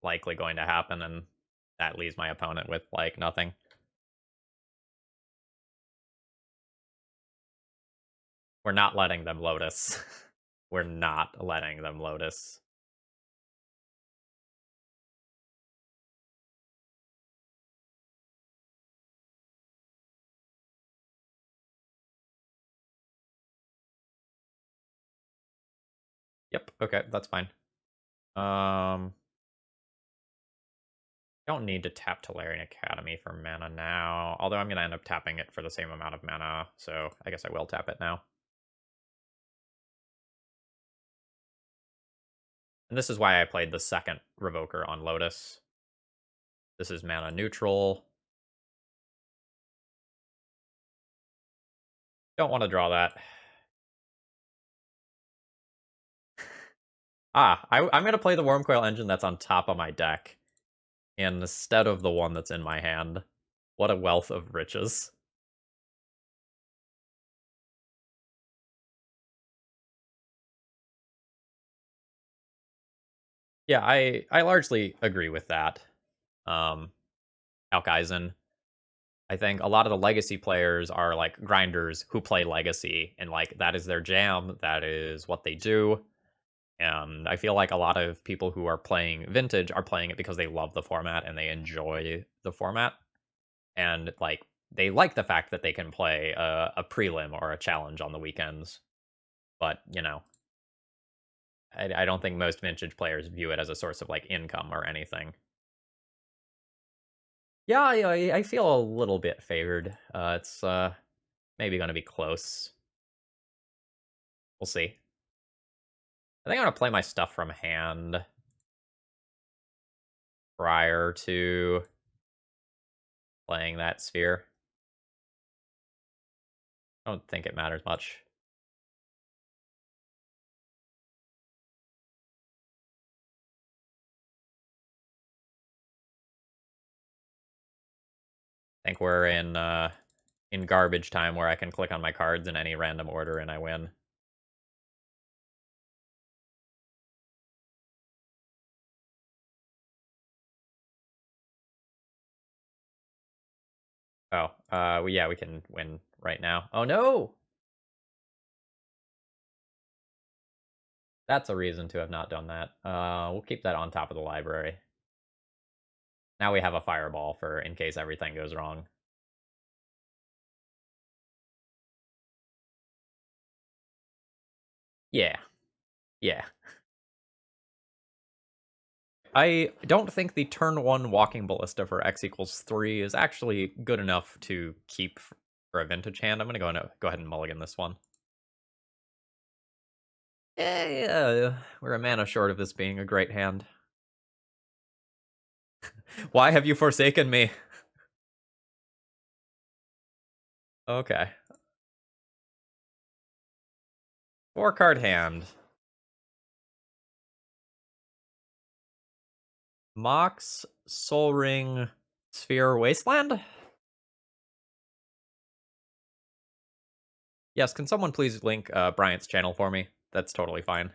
likely going to happen, and that leaves my opponent with like nothing. We're not letting them Lotus. We're not letting them Lotus. Yep, okay, that's fine. Um don't need to tap Tolarian Academy for mana now, although I'm gonna end up tapping it for the same amount of mana, so I guess I will tap it now. And this is why I played the second Revoker on Lotus. This is mana neutral. Don't want to draw that. I'm going to play the Wormcoil engine that's on top of my deck instead of the one that's in my hand. What a wealth of riches. Yeah, I largely agree with that. Alkaizen. I think a lot of the legacy players are like grinders who play legacy, and like that is their jam. That is what they do. And I feel like a lot of people who are playing vintage are playing it because they love the format and they enjoy the format. And like they like the fact that they can play a prelim or a challenge on the weekends. But I don't think most vintage players view it as a source of like income or anything. Yeah, I feel a little bit favored. It's maybe going to be close. We'll see. I think I'm going to play my stuff from hand prior to playing that sphere. I don't think it matters much. I think we're in garbage time where I can click on my cards in any random order and I win. Oh, yeah, we can win right now. Oh no! That's a reason to have not done that. We'll keep that on top of the library. Now we have a fireball for in case everything goes wrong. Yeah. Yeah. I don't think the turn 1 walking ballista for x=3 is actually good enough to keep for a vintage hand. I'm going to go ahead and mulligan this one. We're a mana short of this being a great hand. Why have you forsaken me? Okay. 4-card hand. Mox, Soul Ring, Sphere, Wasteland? Yes, can someone please link Bryant's channel for me? That's totally fine.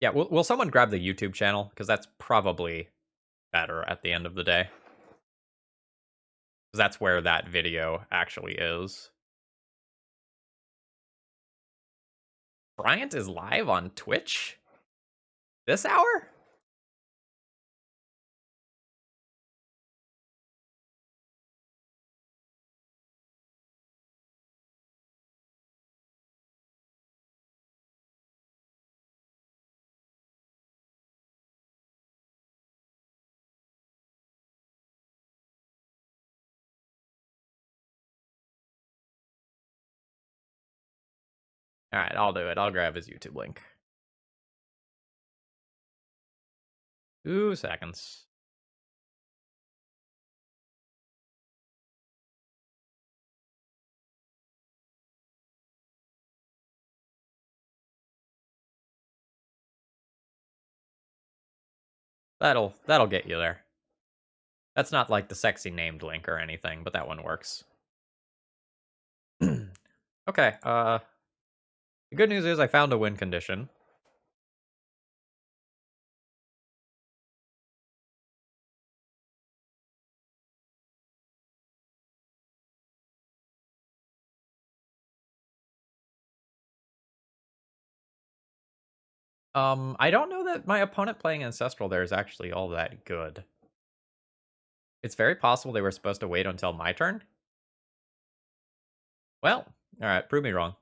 Yeah, will someone grab the YouTube channel? Because that's probably better at the end of the day. Because that's where that video actually is. Bryant is live on Twitch? This hour? Alright, I'll do it. I'll grab his YouTube link. 2 seconds. That'll get you there. That's not like the sexy named link or anything, but that one works. Okay, the good news is I found a win condition. I don't know that my opponent playing Ancestral there is actually all that good. It's very possible they were supposed to wait until my turn. Well, alright, prove me wrong.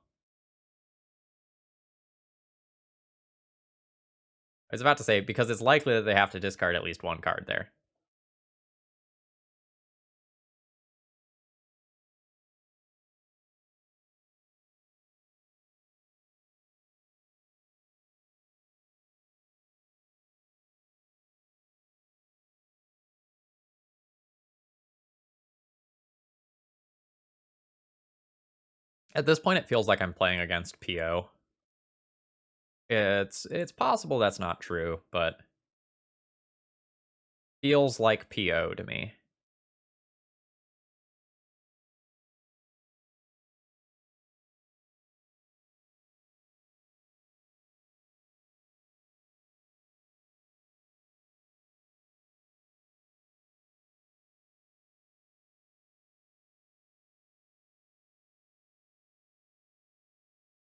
I was about to say, because it's likely that they have to discard at least one card there. At this point, it feels like I'm playing against PO. It's possible that's not true, but feels like PO to me.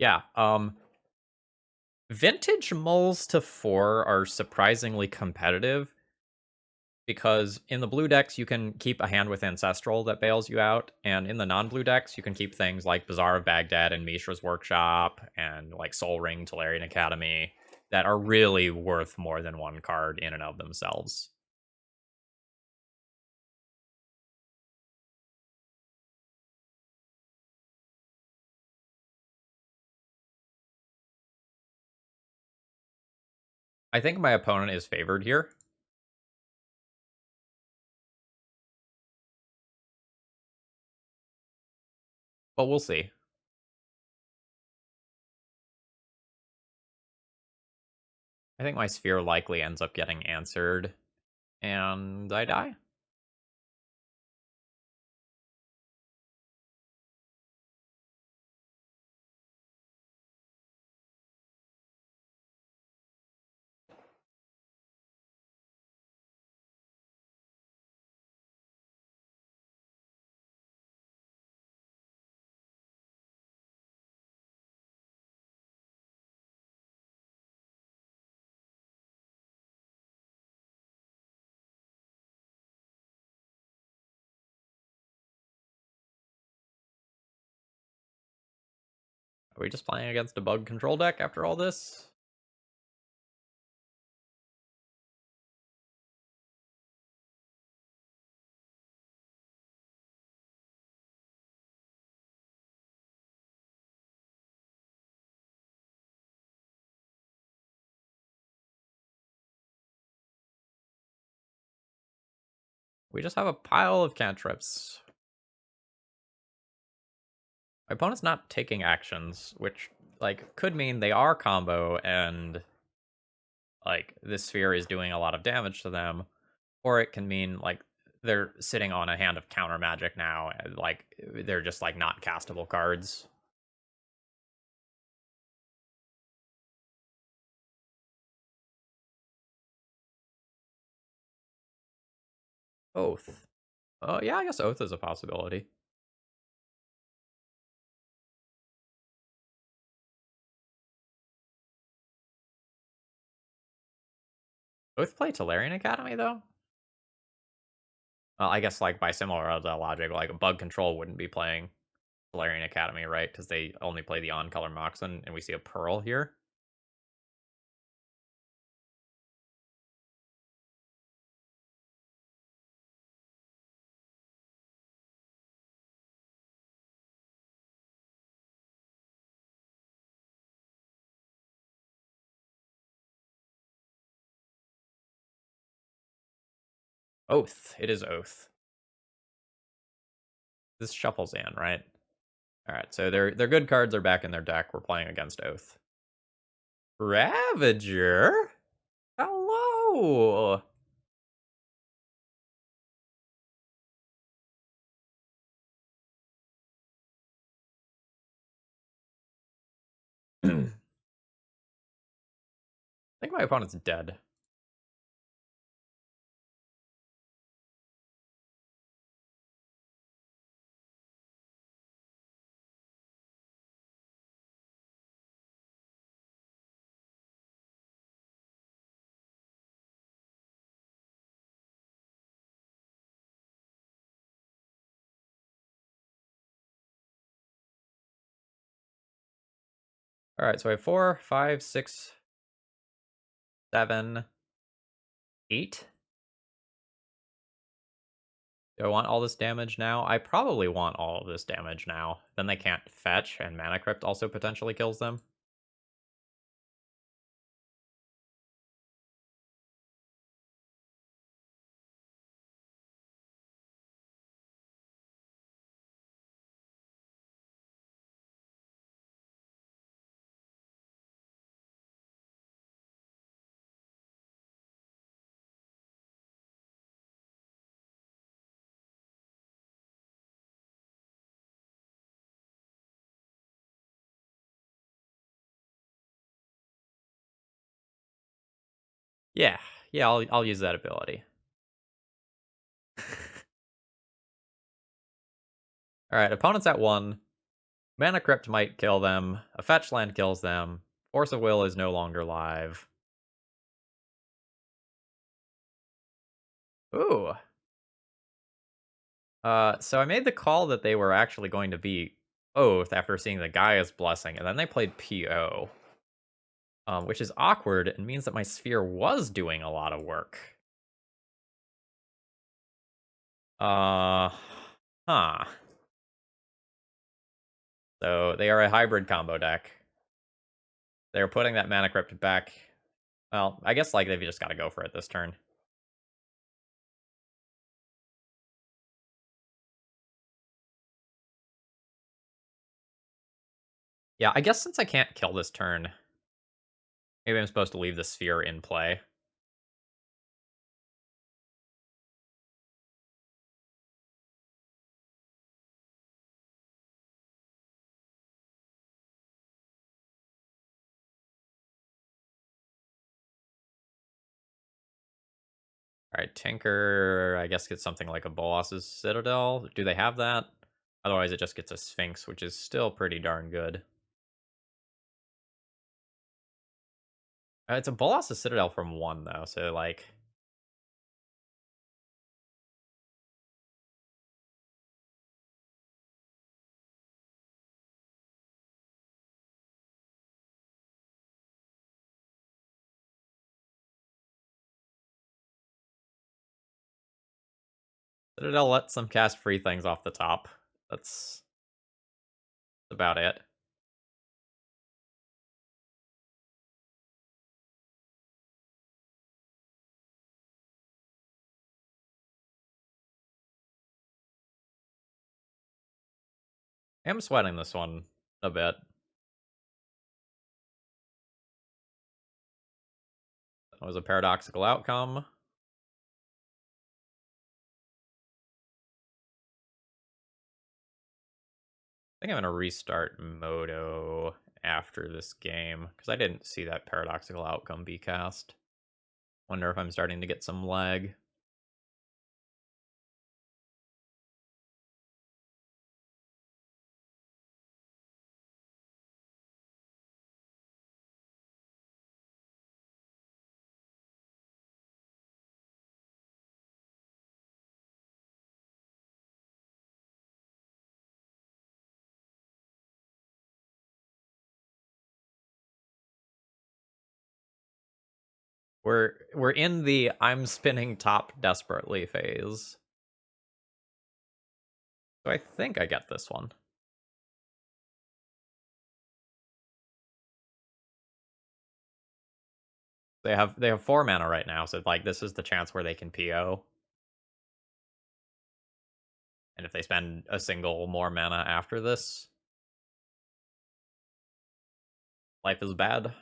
Yeah, vintage mulls to 4 are surprisingly competitive because in the blue decks you can keep a hand with Ancestral that bails you out, and in the non-blue decks you can keep things like Bazaar of Baghdad and Mishra's Workshop and like Soul Ring, Tolarian Academy that are really worth more than one card in and of themselves. I think my opponent is favored here, but we'll see. I think my sphere likely ends up getting answered, and I die. Are we just playing against a bug control deck after all this? We just have a pile of cantrips. My opponent's not taking actions, which like could mean they are combo and like this sphere is doing a lot of damage to them, or it can mean like they're sitting on a hand of counter magic now, and like they're just like not castable cards. Oath. Oh yeah, I guess Oath is a possibility. Oath play Tolarian Academy though? Well, I guess like by similar logic, like Bug Control wouldn't be playing Tolarian Academy, right? Because they only play the on-color Moxen, and we see a Pearl here. Oath. It is Oath. This shuffles in, right? All right, so their good cards are back in their deck. We're playing against Oath. Ravager? Hello! I think my opponent's dead. All right, so I have 4, 5, 6, 7, 8. Do I want all this damage now? I probably want all of this damage now. Then they can't fetch, and Mana Crypt also potentially kills them. Yeah, yeah, I'll use that ability. All right, opponent's at 1. Mana Crypt might kill them. A fetch land kills them. Force of Will is no longer live. Ooh. So I made the call that they were actually going to be Oath after seeing the Gaia's Blessing, and then they played PO. Which is awkward and means that my Sphere was doing a lot of work. Huh. So they are a hybrid combo deck. They're putting that Mana Crypt back. Well, I guess like they've just got to go for it this turn. Yeah, I guess since I can't kill this turn, maybe I'm supposed to leave the Sphere in play. Alright, Tinker, I guess gets something like a Bolas's Citadel. Do they have that? Otherwise, it just gets a Sphinx, which is still pretty darn good. It's a Bolas's Citadel from 1, though, so, like... Citadel lets them cast free things off the top. That's about it. I'm sweating this one a bit. That was a paradoxical outcome. I think I'm going to restart Moto after this game, because I didn't see that paradoxical outcome be cast. Wonder if I'm starting to get some lag. We're in the I'm spinning top desperately phase. So I think I get this one. They have 4 mana right now, so like this is the chance where they can PO. And if they spend a single more mana after this, life is bad.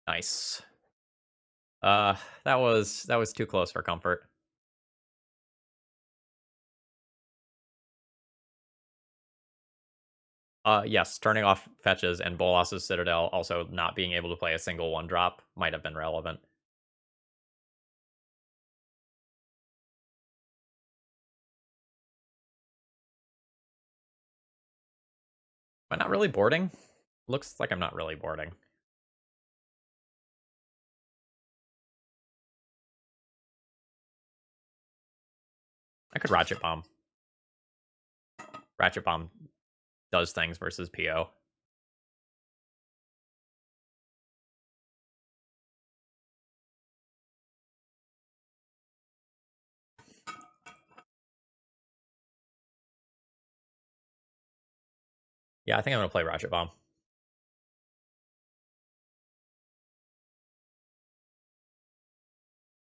Nice. That was too close for comfort. Yes, turning off fetches and Bolas's Citadel also not being able to play a single 1-drop might have been relevant. Am I not really boarding? Looks like I'm not really boarding. I could Ratchet Bomb. Ratchet Bomb does things versus PO. Yeah, I think I'm going to play Ratchet Bomb.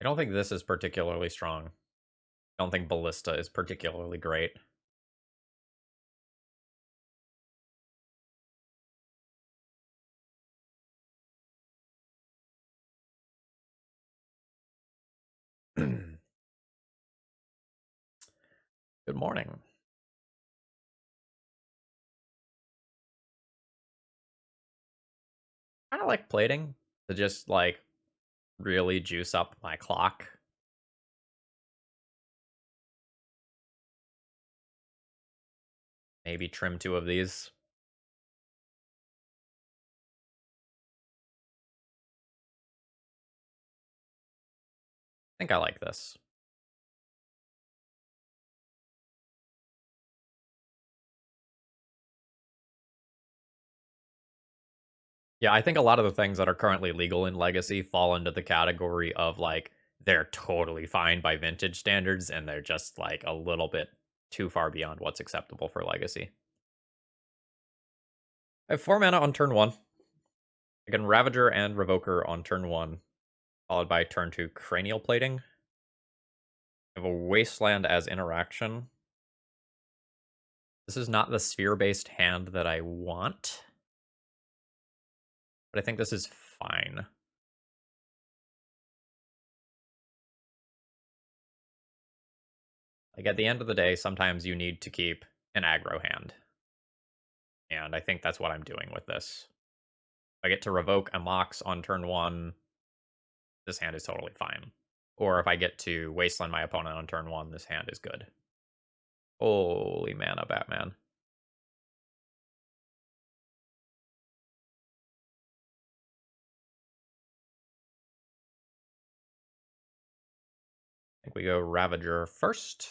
I don't think this is particularly strong. I don't think Ballista is particularly great. Good morning. I kind of like plating to just like really juice up my clock. Maybe trim 2 of these. I think I like this. Yeah, I think a lot of the things that are currently legal in Legacy fall into the category of, like, they're totally fine by vintage standards, and they're just, like, a little bit too far beyond what's acceptable for Legacy. I have 4 mana on turn 1. I can Ravager and Revoker on turn 1, followed by turn 2 Cranial Plating. I have a Wasteland as interaction. This is not the sphere-based hand that I want, but I think this is fine. Like, at the end of the day, sometimes you need to keep an aggro hand. And I think that's what I'm doing with this. If I get to revoke a Mox on turn 1, this hand is totally fine. Or if I get to Wasteland my opponent on turn 1, this hand is good. Holy mana, Batman. I think we go Ravager first.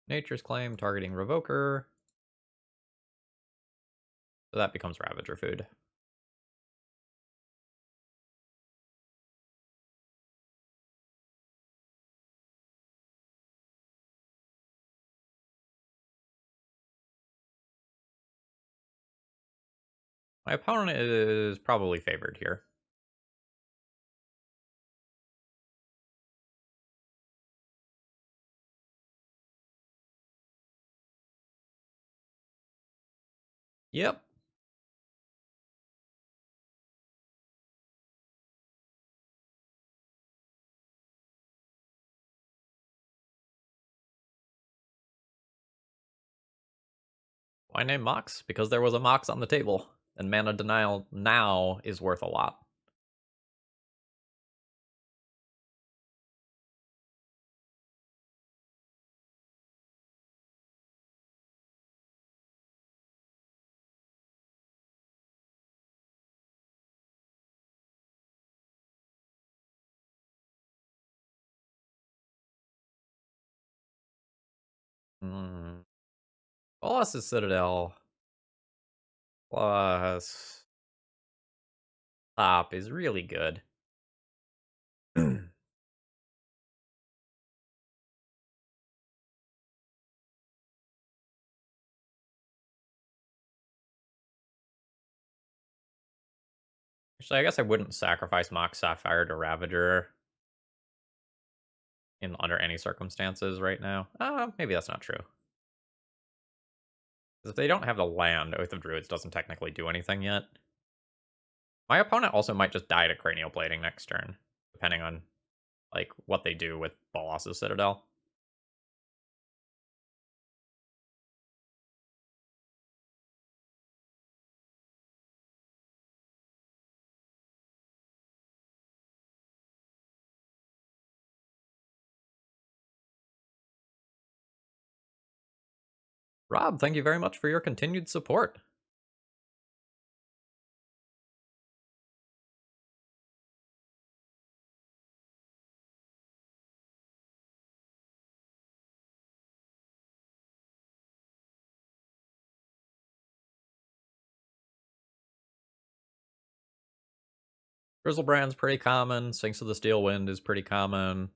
Nature's Claim, targeting Revoker. So that becomes Ravager food. My opponent is probably favored here. Yep. Why name Mox? Because there was a Mox on the table, and mana denial now is worth a lot. Colossus Citadel plus top is really good. Actually, I guess I wouldn't sacrifice Mox Sapphire to Ravager in under any circumstances right now. Maybe that's not true. Because if they don't have the land, Oath of Druids doesn't technically do anything yet. My opponent also might just die to Cranial Plating next turn, depending on like what they do with Colossus Citadel. Rob, thank you very much for your continued support. Grizzlebrand's pretty common. Sphinx of the Steel Wind is pretty common.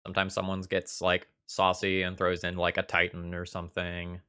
Sometimes someone gets like saucy and throws in like a Titan or something.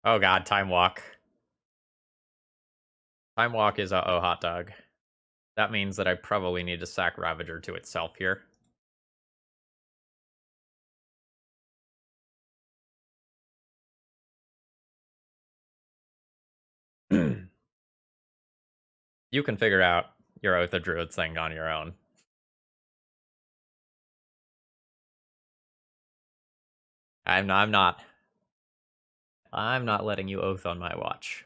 Oh god, Time Walk. Time Walk is a hot dog. That means that I probably need to sack Ravager to itself here. You can figure out your Oath of Druids thing on your own. I'm not. I'm not letting you Oath on my watch.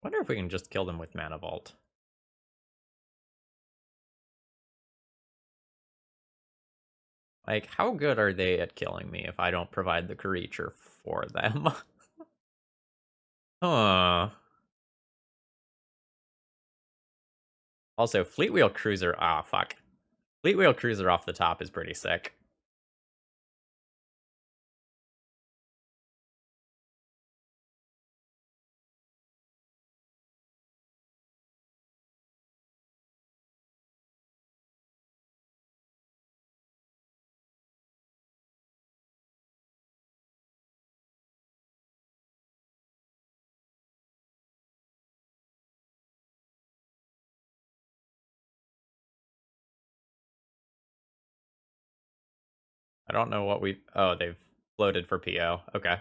Wonder if we can just kill them with Mana Vault. Like, how good are they at killing me if I don't provide the creature for them? Huh. Also, Fleetwheel Cruiser. Ah, fuck. Fleetwheel Cruiser off the top is pretty sick. I don't know what we... Oh, they've floated for PO. Okay.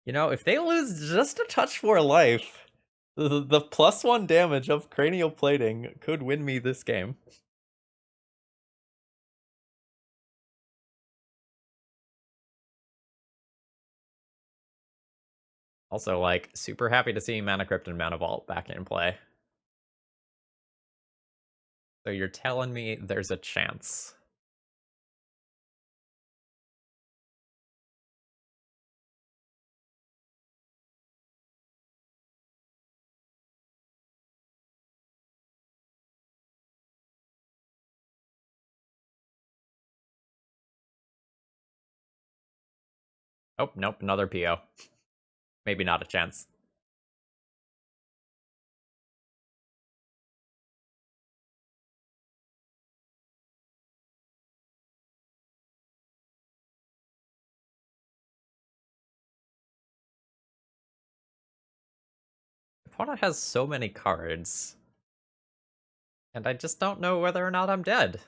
You know, if they lose just a touch more life, the +1 damage of Cranial Plating could win me this game. Also, like, super happy to see Mana Crypt and Mana Vault back in play. So you're telling me there's a chance. Oh, nope, another PO. Maybe not a chance. Opponent has so many cards, and I just don't know whether or not I'm dead.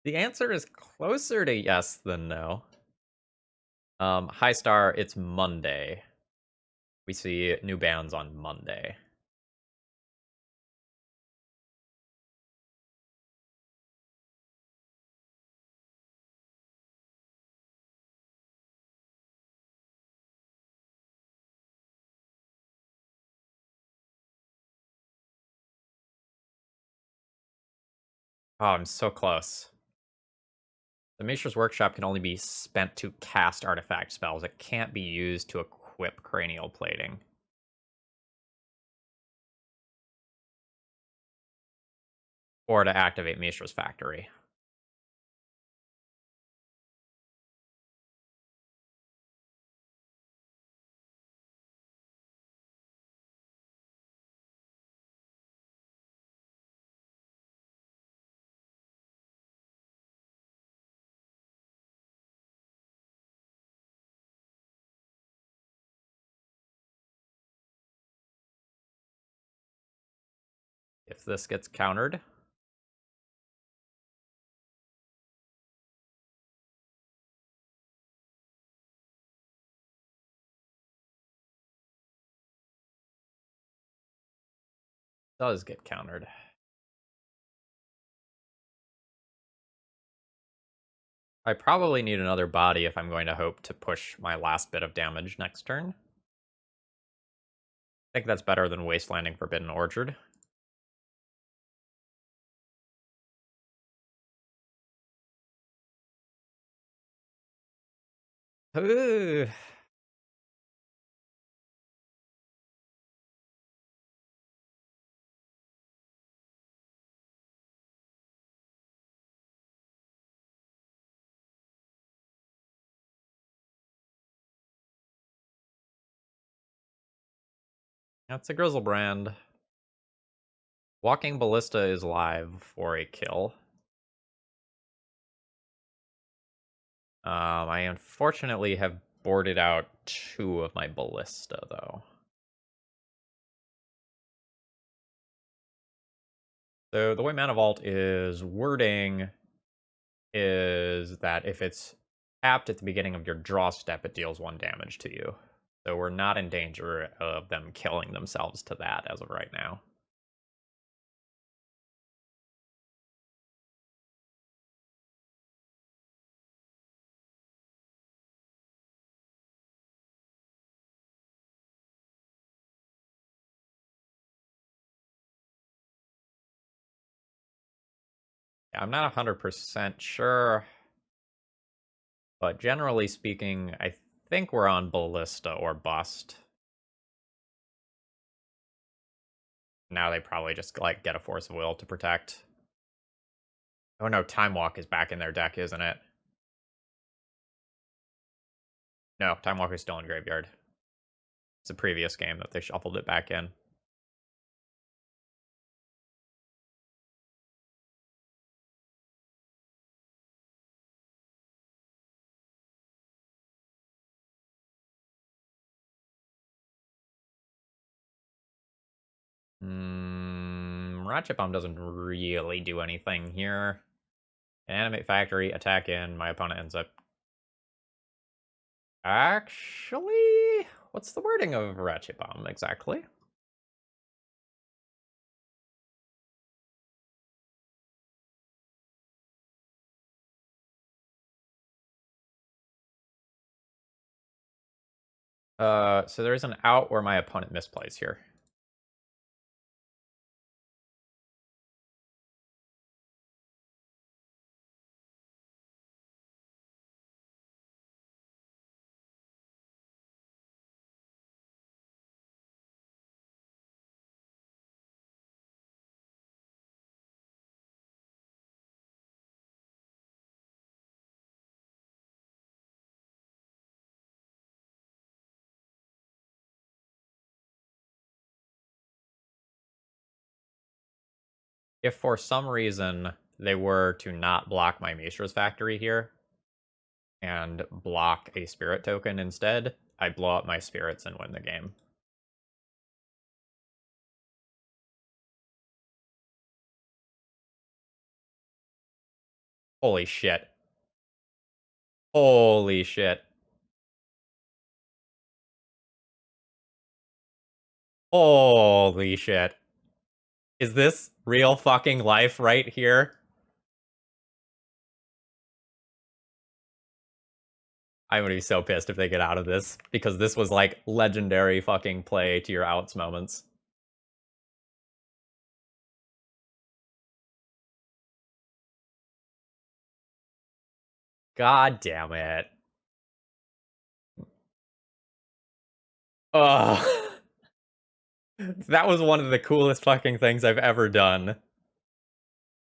The answer is closer to yes than no. High Star, it's Monday. We see new bans on Monday. Oh, I'm so close. The Mishra's Workshop can only be spent to cast artifact spells. It can't be used to equip Cranial Plating. Or to activate Mishra's Factory. If this gets countered, does get countered. I probably need another body if I'm going to hope to push my last bit of damage next turn. I think that's better than Wastelanding Forbidden Orchard. Ooh. That's a Grizzlebrand. Walking Ballista is live for a kill. I unfortunately have boarded out 2 of my Ballista, though. So the way Mana Vault is wording is that if it's tapped at the beginning of your draw step, it deals 1 damage to you. So we're not in danger of them killing themselves to that as of right now. Yeah, I'm not 100% sure, but generally speaking, I think we're on Ballista or Bust. Now they probably just like get a Force of Will to protect. Oh no, Time Walk is back in their deck, isn't it? No, Time Walk is still in Graveyard. It's a previous game that they shuffled it back in. Ratchet Bomb doesn't really do anything here. Animate Factory, attack in, my opponent ends up... Actually, what's the wording of Ratchet Bomb exactly? So there is an out where my opponent misplays here. If for some reason they were to not block my Mishra's Factory here, and block a spirit token instead, I blow up my spirits and win the game. Holy shit. Holy shit. Holy shit. Is this real fucking life right here? I'm gonna be so pissed if they get out of this, because this was like legendary fucking play to your outs moments. God damn it. Ugh. That was one of the coolest fucking things I've ever done.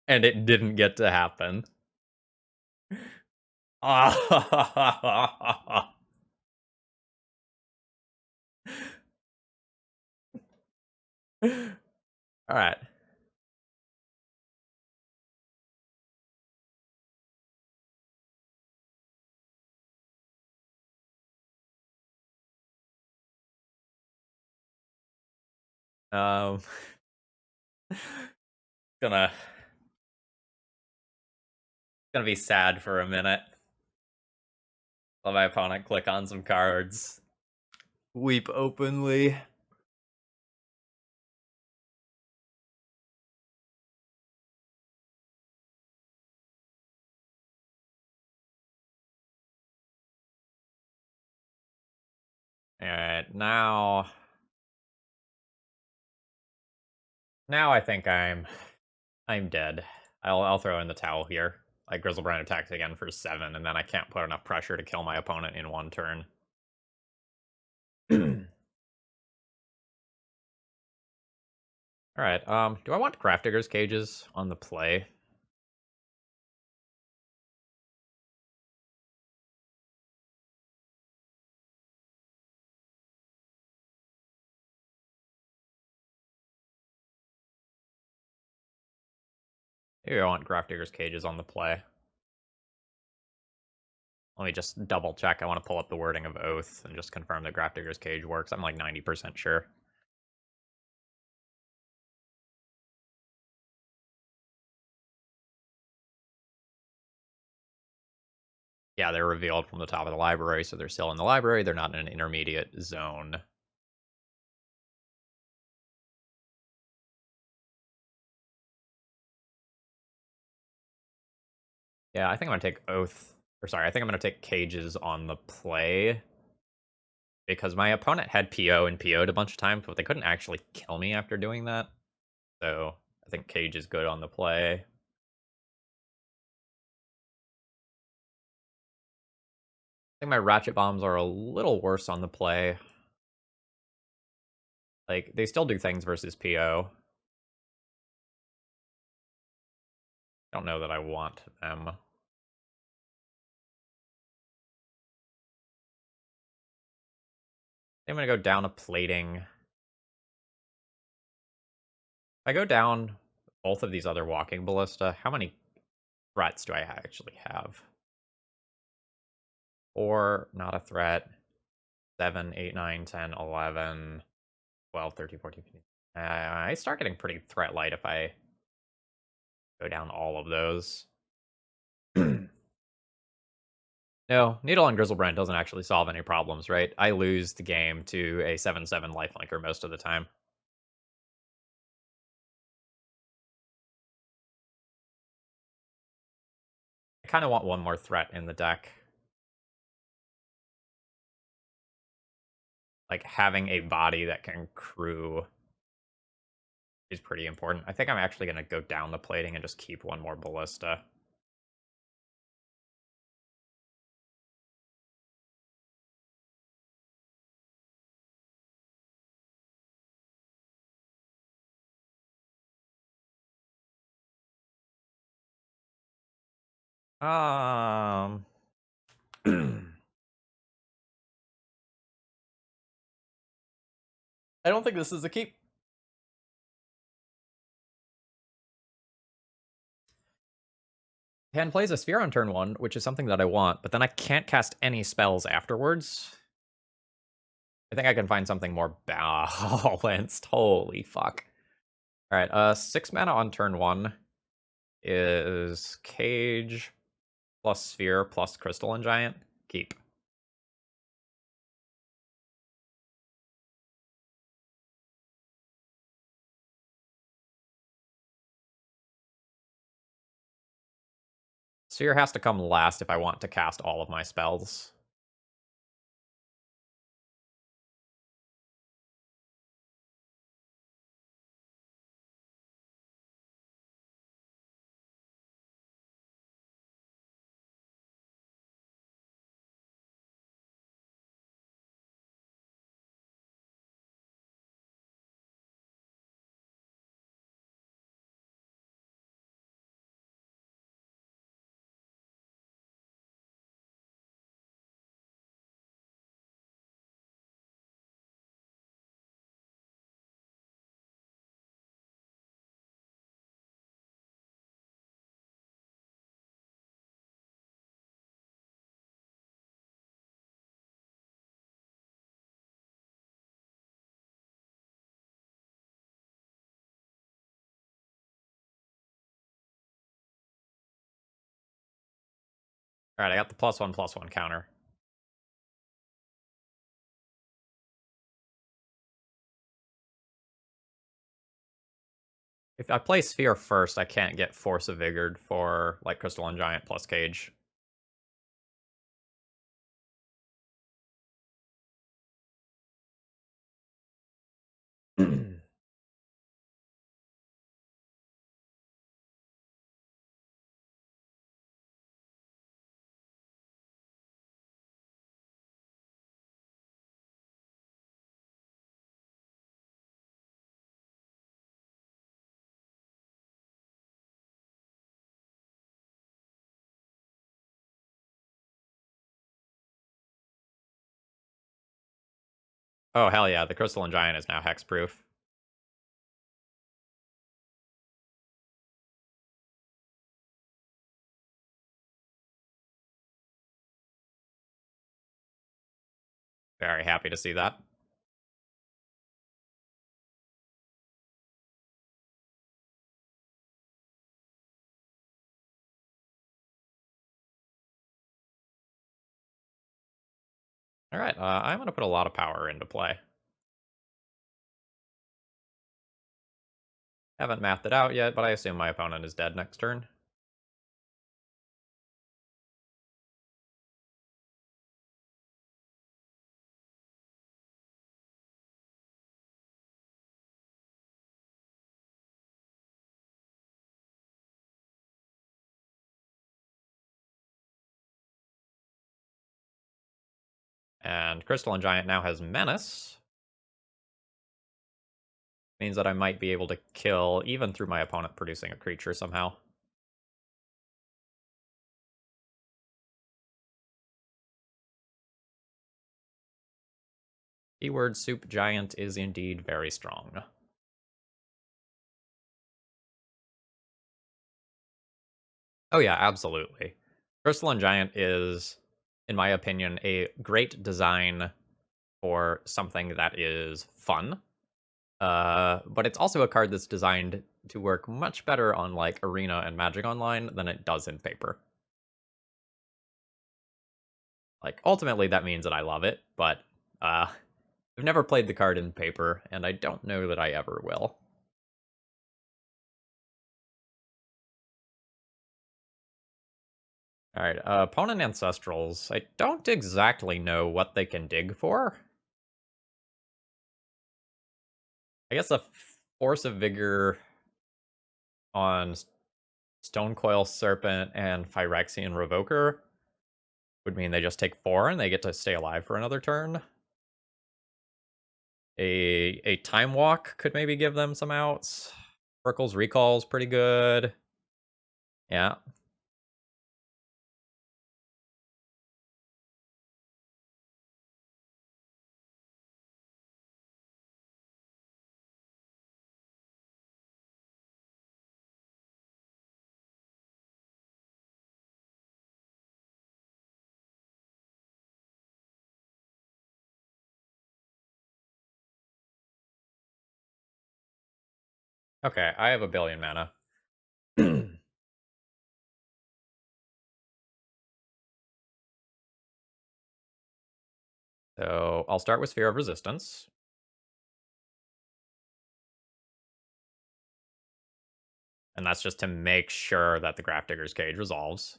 And it didn't get to happen. Alright. Um gonna gonna be sad for a minute. Let my opponent click on some cards. Weep openly. Alright, now I think I'm dead. I'll throw in the towel here. Like Grizzlebrand attacks again for 7, and then I can't put enough pressure to kill my opponent in 1 turn. Alright, do I want Grafdigger's Cages on the play? Maybe I want Grafdigger's Cages on the play. Let me just double check. I want to pull up the wording of Oath and just confirm that Grafdigger's Cage works. I'm like 90% sure. Yeah, they're revealed from the top of the library, so they're still in the library. They're not in an intermediate zone. Yeah, I think I'm going to take Oath. Or sorry, I think I'm going to take Cages on the play. Because my opponent had PO and PO'd a bunch of times, but they couldn't actually kill me after doing that. So I think Cage is good on the play. I think my Ratchet Bombs are a little worse on the play. Like, they still do things versus PO. I don't know that I want them. I'm going to go down a plating. If I go down both of these other walking ballista, how many threats do I actually have? 4, not a threat. 7, 8, 9, 10, 11, 12, 13, 14, 15. I start getting pretty threat light if I go down all of those. No, Needle on Grizzlebrand doesn't actually solve any problems, right? I lose the game to a 7/7 lifelinker most of the time. I kind of want one more threat in the deck. Like, having a body that can crew is pretty important. I think I'm actually going to go down the plating and just keep one more ballista. Um... I don't think this is a keep. Hand plays a sphere on turn 1, which is something that I want, but then I can't cast any spells afterwards. I think I can find something more balanced. Holy fuck. Alright, 6 mana on turn 1 is Cage plus Sphere plus Crystalline Giant. Keep. Sphere has to come last if I want to cast all of my spells. Alright, I got the +1/+1 counter. If I play Sphere first, I can't get Force of Vigor for, like, Crystalline Giant plus Cage. Oh, hell yeah, the Crystalline Giant is now hexproof. Very happy to see that. All right, I'm going to put a lot of power into play. Haven't mathed it out yet, but I assume my opponent is dead next turn. And Crystalline Giant now has Menace. Means that I might be able to kill even through my opponent producing a creature somehow. Keyword Soup Giant is indeed very strong. Oh yeah, absolutely. Crystalline Giant is, in my opinion, a great design for something that is fun. But it's also a card that's designed to work much better on like Arena and Magic Online than it does in paper. Like ultimately that means that I love it, but I've never played the card in paper, and I don't know that I ever will. Alright, opponent Ancestrals. I don't exactly know what they can dig for. I guess a Force of Vigor on Stonecoil Serpent and Phyrexian Revoker would mean they just take 4 and they get to stay alive for another turn. A Time Walk could maybe give them some outs. Oracle's Recall's pretty good. Yeah. Okay, I have a billion mana. So I'll start with Sphere of Resistance. And that's just to make sure that the Grafdigger's Cage resolves.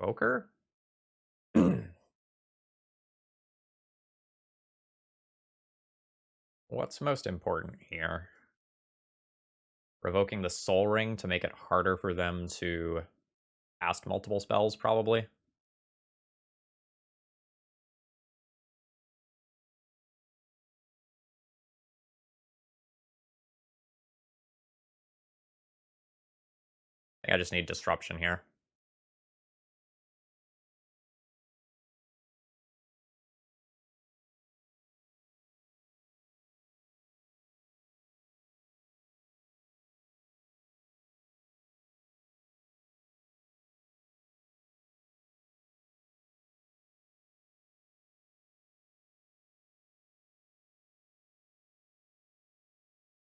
Poker? What's most important here? Revoking the Soul Ring to make it harder for them to cast multiple spells, probably. I think I just need Disruption here.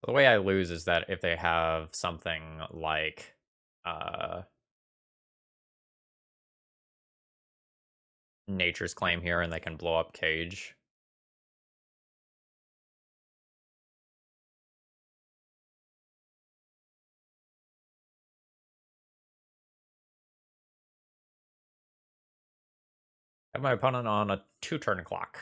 The way I lose is that if they have something like Nature's Claim here and they can blow up Cage. I have my opponent on a 2-turn clock.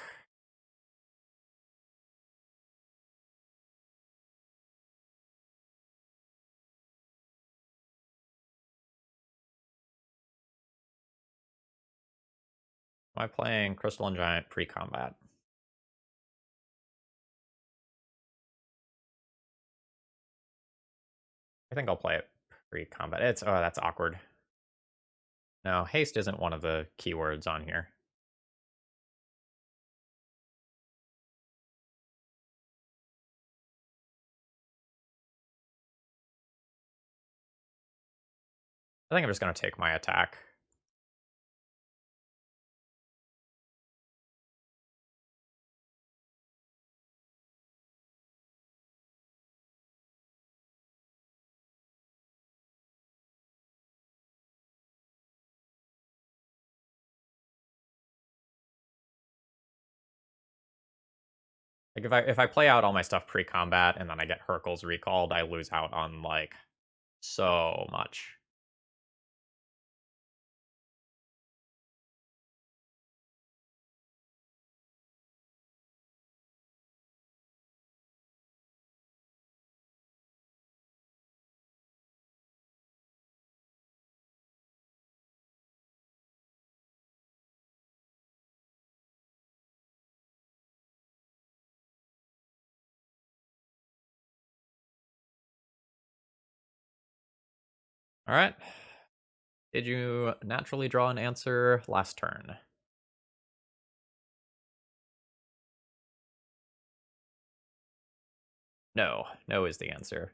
Am I playing Crystalline Giant pre-combat? I think I'll play it pre-combat. That's awkward. No, haste isn't one of the keywords on here. I think I'm just going to take my attack. Like if I play out all my stuff pre-combat and then I get Hercules recalled, I lose out on like so much. All right. Did you naturally draw an answer last turn? No. No is the answer.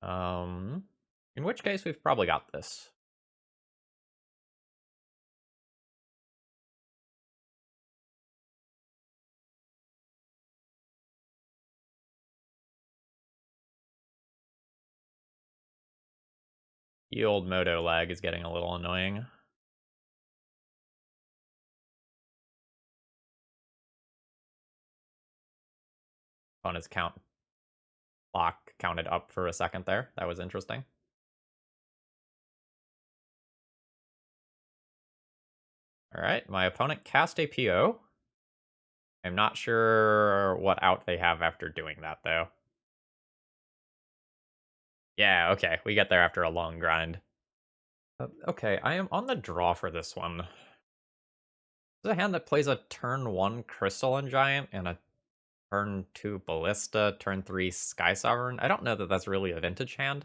In which case we've probably got this. The old Moto lag is getting a little annoying. On his clock counted up for a second there. That was interesting. All right, my opponent cast a PO. I'm not sure what out they have after doing that, though. Yeah, okay, we get there after a long grind. Okay, I am on the draw for this one. This is a hand that plays a turn 1 Crystalline Giant and a turn 2 Ballista, turn 3 Sky Sovereign. I don't know that that's really a vintage hand.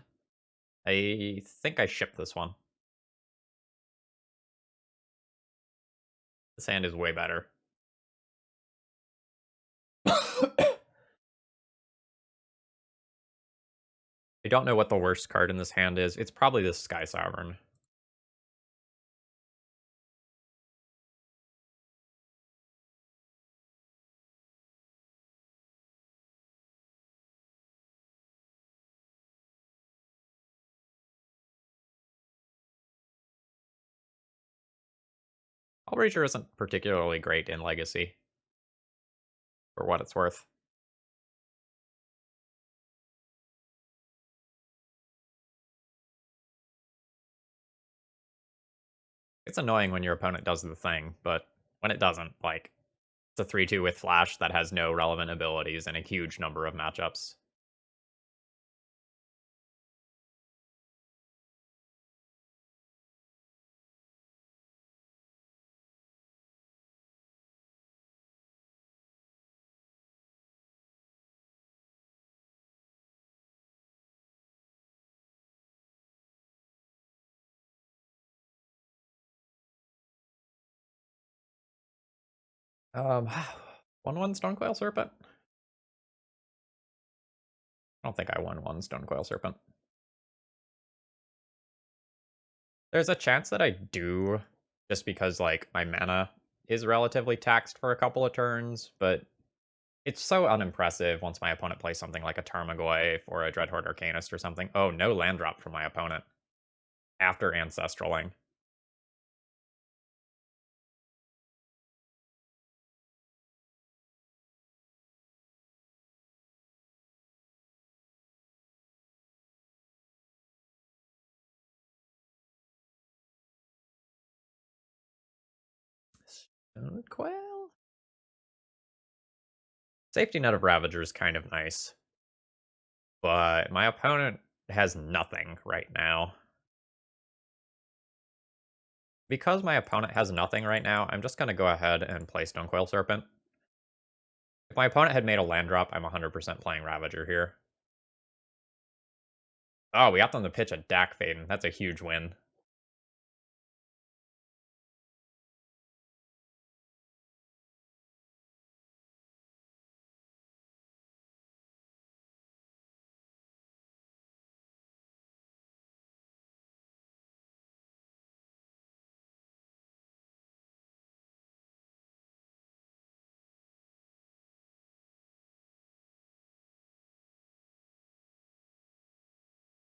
I think I ship this one. This hand is way better. I don't know what the worst card in this hand is. It's probably the Sky Sovereign. Ravager isn't particularly great in Legacy, for what it's worth. It's annoying when your opponent does the thing, but when it doesn't, like, it's a 3-2 with Flash that has no relevant abilities in a huge number of matchups. Um, 1-1 Stonecoil Serpent? I don't think I won 1 Stonecoil Serpent. There's a chance that I do, just because, like, my mana is relatively taxed for a couple of turns, but it's so unimpressive once my opponent plays something like a Tarmogoyf or a Dreadhorde Arcanist or something. Oh, no land drop from my opponent after Ancestraling. Stonecoil? Safety net of Ravager is kind of nice, but my opponent has nothing right now. Because my opponent has nothing right now, I'm just going to go ahead and play Stonecoil Serpent. If my opponent had made a land drop, I'm 100% playing Ravager here. Oh, we got them to pitch a Dak Faden. That's a huge win.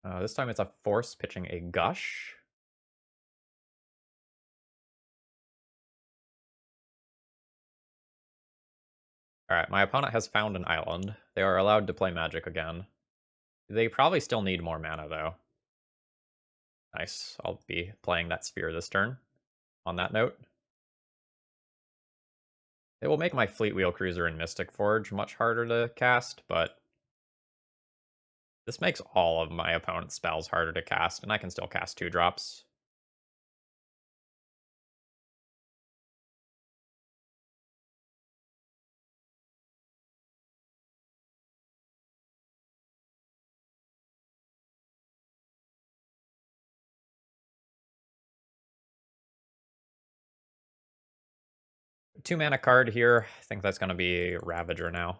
This time it's a Force pitching a Gush. Alright, my opponent has found an island. They are allowed to play Magic again. They probably still need more mana, though. Nice. I'll be playing that Sphere this turn. On that note, it will make my Fleet Wheel Cruiser and Mystic Forge much harder to cast, but this makes all of my opponent's spells harder to cast, and I can still cast 2-drops. Two mana card here. I think that's going to be Ravager now.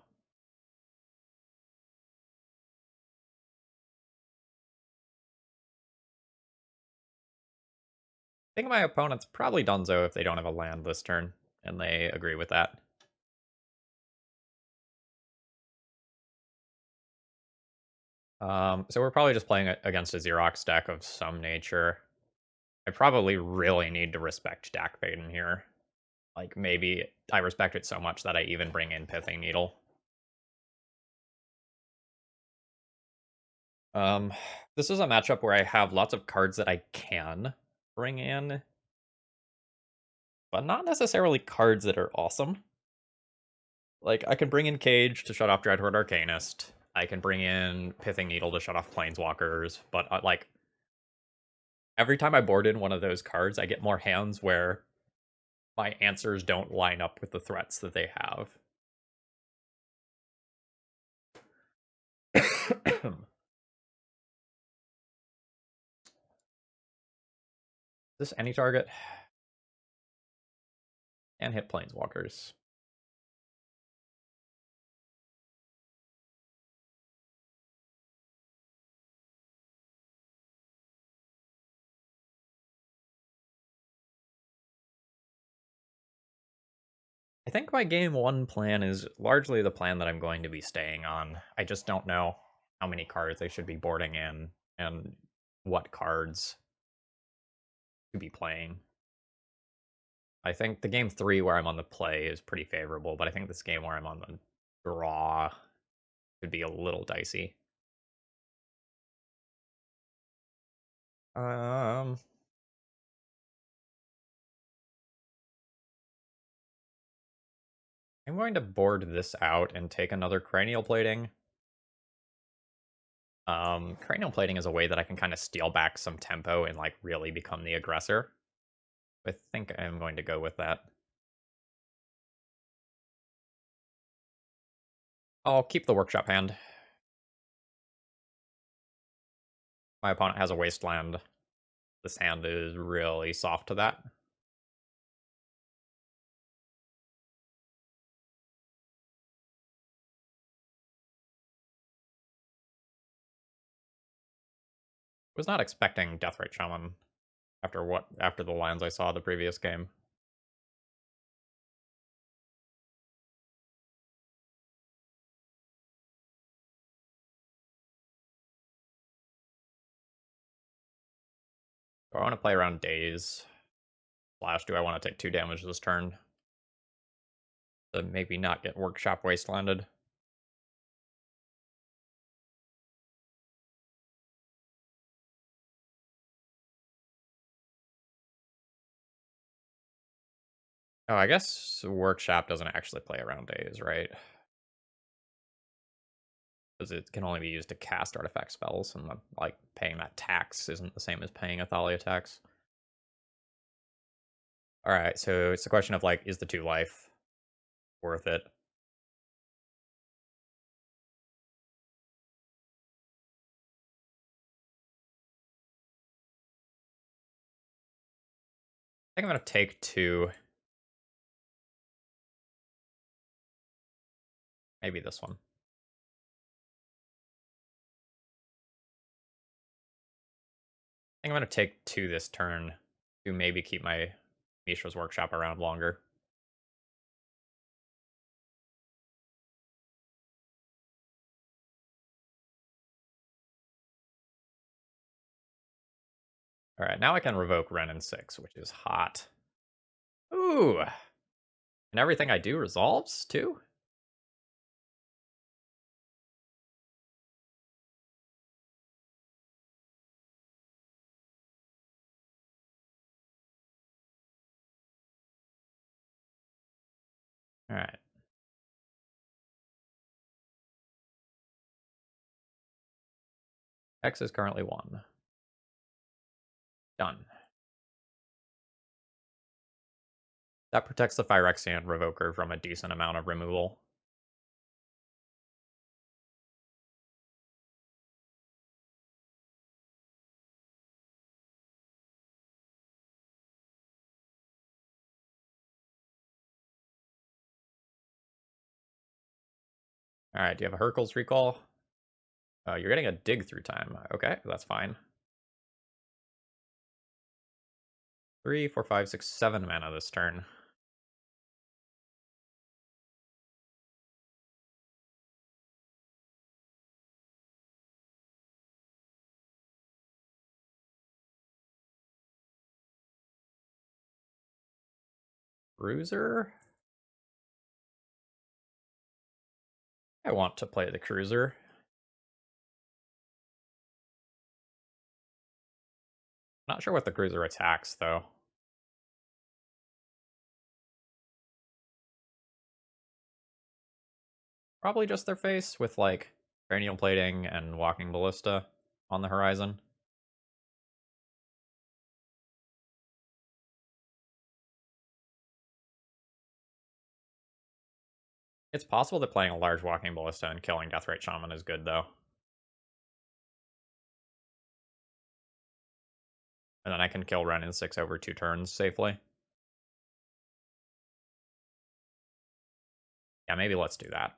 I think my opponent's probably donezo if they don't have a land this turn, and they agree with that. So we're probably just playing against a Xerox deck of some nature. I probably really need to respect Dak Faden here. Like, maybe I respect it so much that I even bring in Pithing Needle. This is a matchup where I have lots of cards that I can bring in, but not necessarily cards that are awesome. Like, I can bring in Cage to shut off Dreadhorde Arcanist. I can bring in Pithing Needle to shut off Planeswalkers, but, like, every time I board in one of those cards, I get more hands where my answers don't line up with the threats that they have. This any target? And hit Planeswalkers. I think my game one plan is largely the plan that I'm going to be staying on. I just don't know how many cards I should be boarding in and what cards to be playing. I think the game 3 where I'm on the play is pretty favorable, but I think this game where I'm on the draw could be a little dicey. Um, I'm going to board this out and take another Cranial Plating. Cranial Plating is a way that I can kind of steal back some tempo and like really become the aggressor. I think I'm going to go with that. I'll keep the Workshop hand. My opponent has a Wasteland. This hand is really soft to that. Was not expecting Deathrite Shaman after the lines I saw the previous game. Do I want to play around Daze? Slash, do I want to take 2 damage this turn? To maybe not get Workshop Wastelanded. Oh, I guess Workshop doesn't actually play around Daze, right? Because it can only be used to cast artifact spells, and like paying that tax isn't the same as paying a Thalia tax. All right, so it's a question of like, is the 2 life worth it? I think I'm gonna take 2. Maybe this one. I think I'm gonna take 2 this turn to maybe keep my Mishra's Workshop around longer. Alright, now I can revoke Ren in 6, which is hot. Ooh! And everything I do resolves, too? Alright. X is currently 1. Done. That protects the Phyrexian Revoker from a decent amount of removal. Alright, do you have a Hercules recall? You're getting a dig through time. Okay, that's fine. 3, 4, 5, 6, 7 mana this turn. Cruiser? I want to play the Cruiser. Not sure what the Cruiser attacks, though. Probably just their face, with, like, cranial plating and walking ballista on the horizon. It's possible that playing a large walking ballista and killing Deathrite Shaman is good, though. And then I can kill Ren in 6 over 2 turns safely. Yeah, maybe let's do that.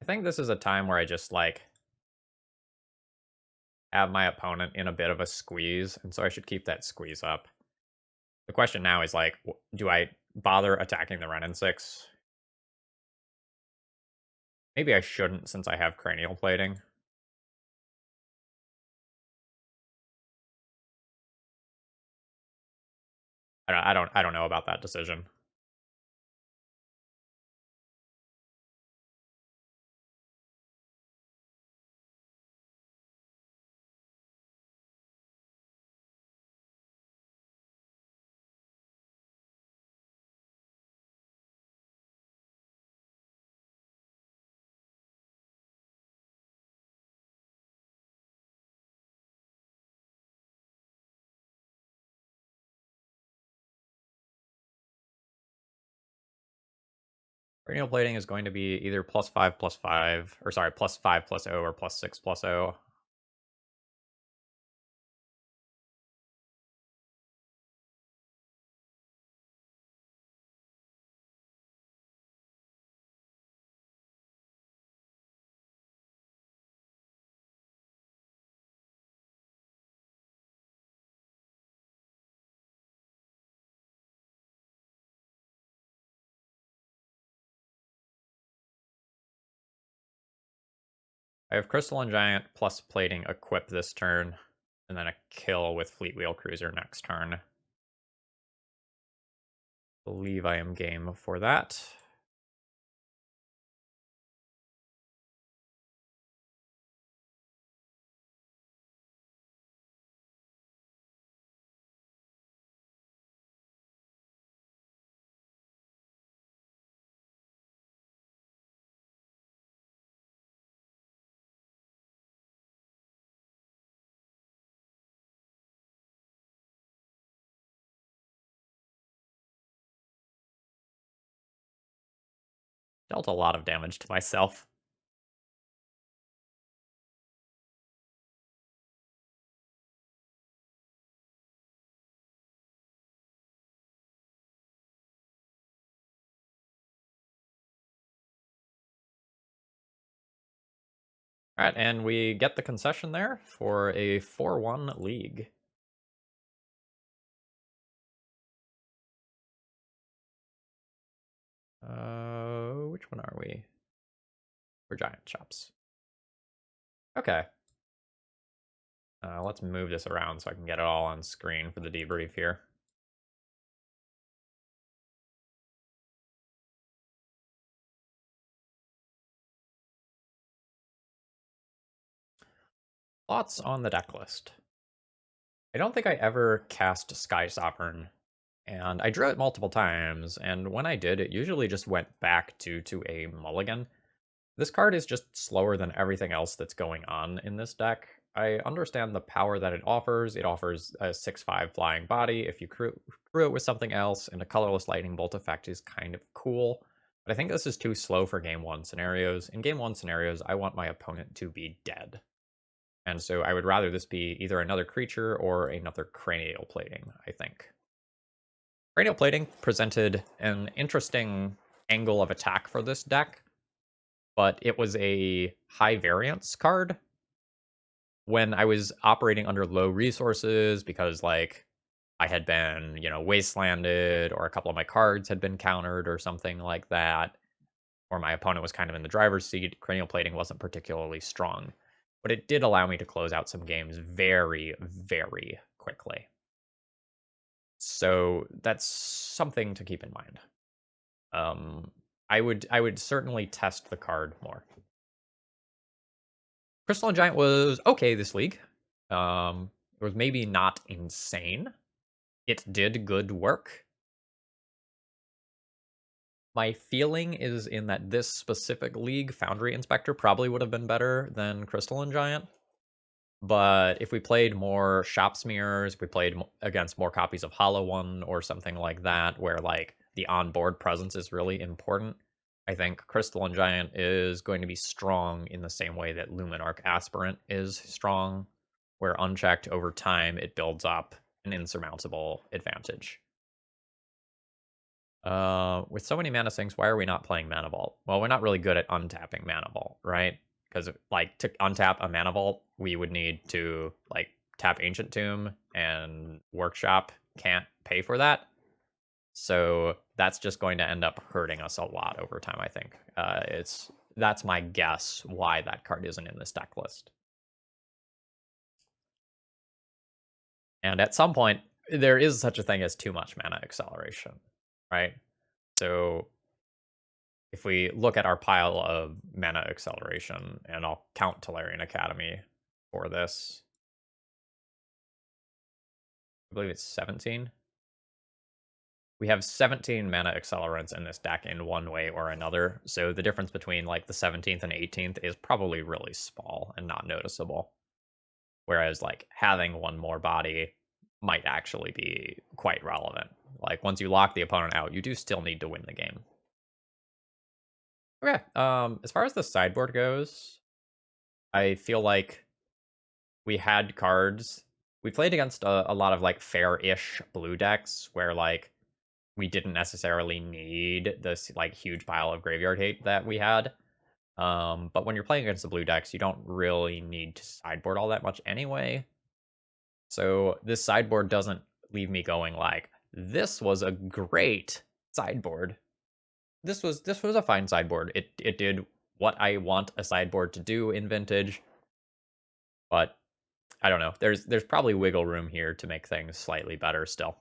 I think this is a time where I just, like, have my opponent in a bit of a squeeze, and so I should keep that squeeze up. The question now is, like, do I bother attacking the Ren in 6? Maybe I shouldn't, since I have cranial plating. I don't know about that decision. Cranial plating is going to be either +5/+5, or sorry, +5/+0 or +6/+0. I have Crystalline Giant plus plating equip this turn, and then a kill with Fleetwheel Cruiser next turn. Believe I am game for that. Dealt a lot of damage to myself. Alright, and we get the concession there for a 4-1 league. Which one are we? We're Giant Shops. Okay. Let's move this around so I can get it all on screen for the debrief here. Thoughts on the deck list. I don't think I ever cast Sky Sovereign, and I drew it multiple times, and when I did, it usually just went back to a mulligan. This card is just slower than everything else that's going on in this deck. I understand the power that it offers. It offers a 6/5 flying body. If you crew it with something else, and a colorless lightning bolt effect is kind of cool. But I think this is too slow for Game 1 scenarios. In Game 1 scenarios, I want my opponent to be dead. And so I would rather this be either another creature or another cranial plating, I think. Cranial plating presented an interesting angle of attack for this deck, but it was a high variance card when I was operating under low resources because, like, I had been, wastelanded, or a couple of my cards had been countered or something like that, or my opponent was kind of in the driver's seat. Cranial plating wasn't particularly strong, but it did allow me to close out some games very, very quickly. So that's something to keep in mind. I would certainly test the card more. Crystalline Giant was okay this league. It was maybe not insane. It did good work. My feeling is in that this specific league, Foundry Inspector probably would have been better than Crystalline Giant. But if we played more Shop Smears, if we played against more copies of Hollow One or something like that, where like the on-board presence is really important, I think Crystalline Giant is going to be strong in the same way that Luminarch Aspirant is strong, where unchecked over time, it builds up an insurmountable advantage. With so many mana sinks, why are we not playing Mana Vault? Well, we're not really good at untapping Mana Vault, right? Because, like, to untap a Mana Vault, we would need to, like, tap Ancient Tomb, and Workshop can't pay for that. So that's just going to end up hurting us a lot over time, I think. That's my guess why that card isn't in this deck list. And at some point, there is such a thing as too much mana acceleration, right? So if we look at our pile of mana acceleration, and I'll count Tolarian Academy for this, I believe it's 17. We have 17 mana accelerants in this deck in one way or another, so the difference between like the 17th and 18th is probably really small and not noticeable. Whereas like having one more body might actually be quite relevant. Like once you lock the opponent out, you do still need to win the game. Okay, as far as the sideboard goes, I feel like we had cards. We played against a lot of like fair-ish blue decks where like we didn't necessarily need this like huge pile of graveyard hate that we had. But when you're playing against the blue decks, you don't really need to sideboard all that much anyway. So this sideboard doesn't leave me going like, this was a great sideboard. This was a fine sideboard. It did what I want a sideboard to do in Vintage. But I don't know. There's probably wiggle room here to make things slightly better still.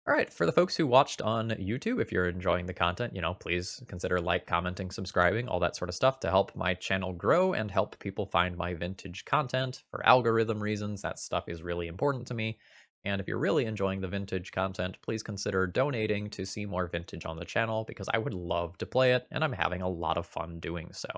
All right, for the folks who watched on YouTube, if you're enjoying the content, please consider commenting, subscribing, all that sort of stuff to help my channel grow and help people find my vintage content. For algorithm reasons, that stuff is really important to me. And if you're really enjoying the vintage content, please consider donating to see more vintage on the channel, because I would love to play it, and I'm having a lot of fun doing so.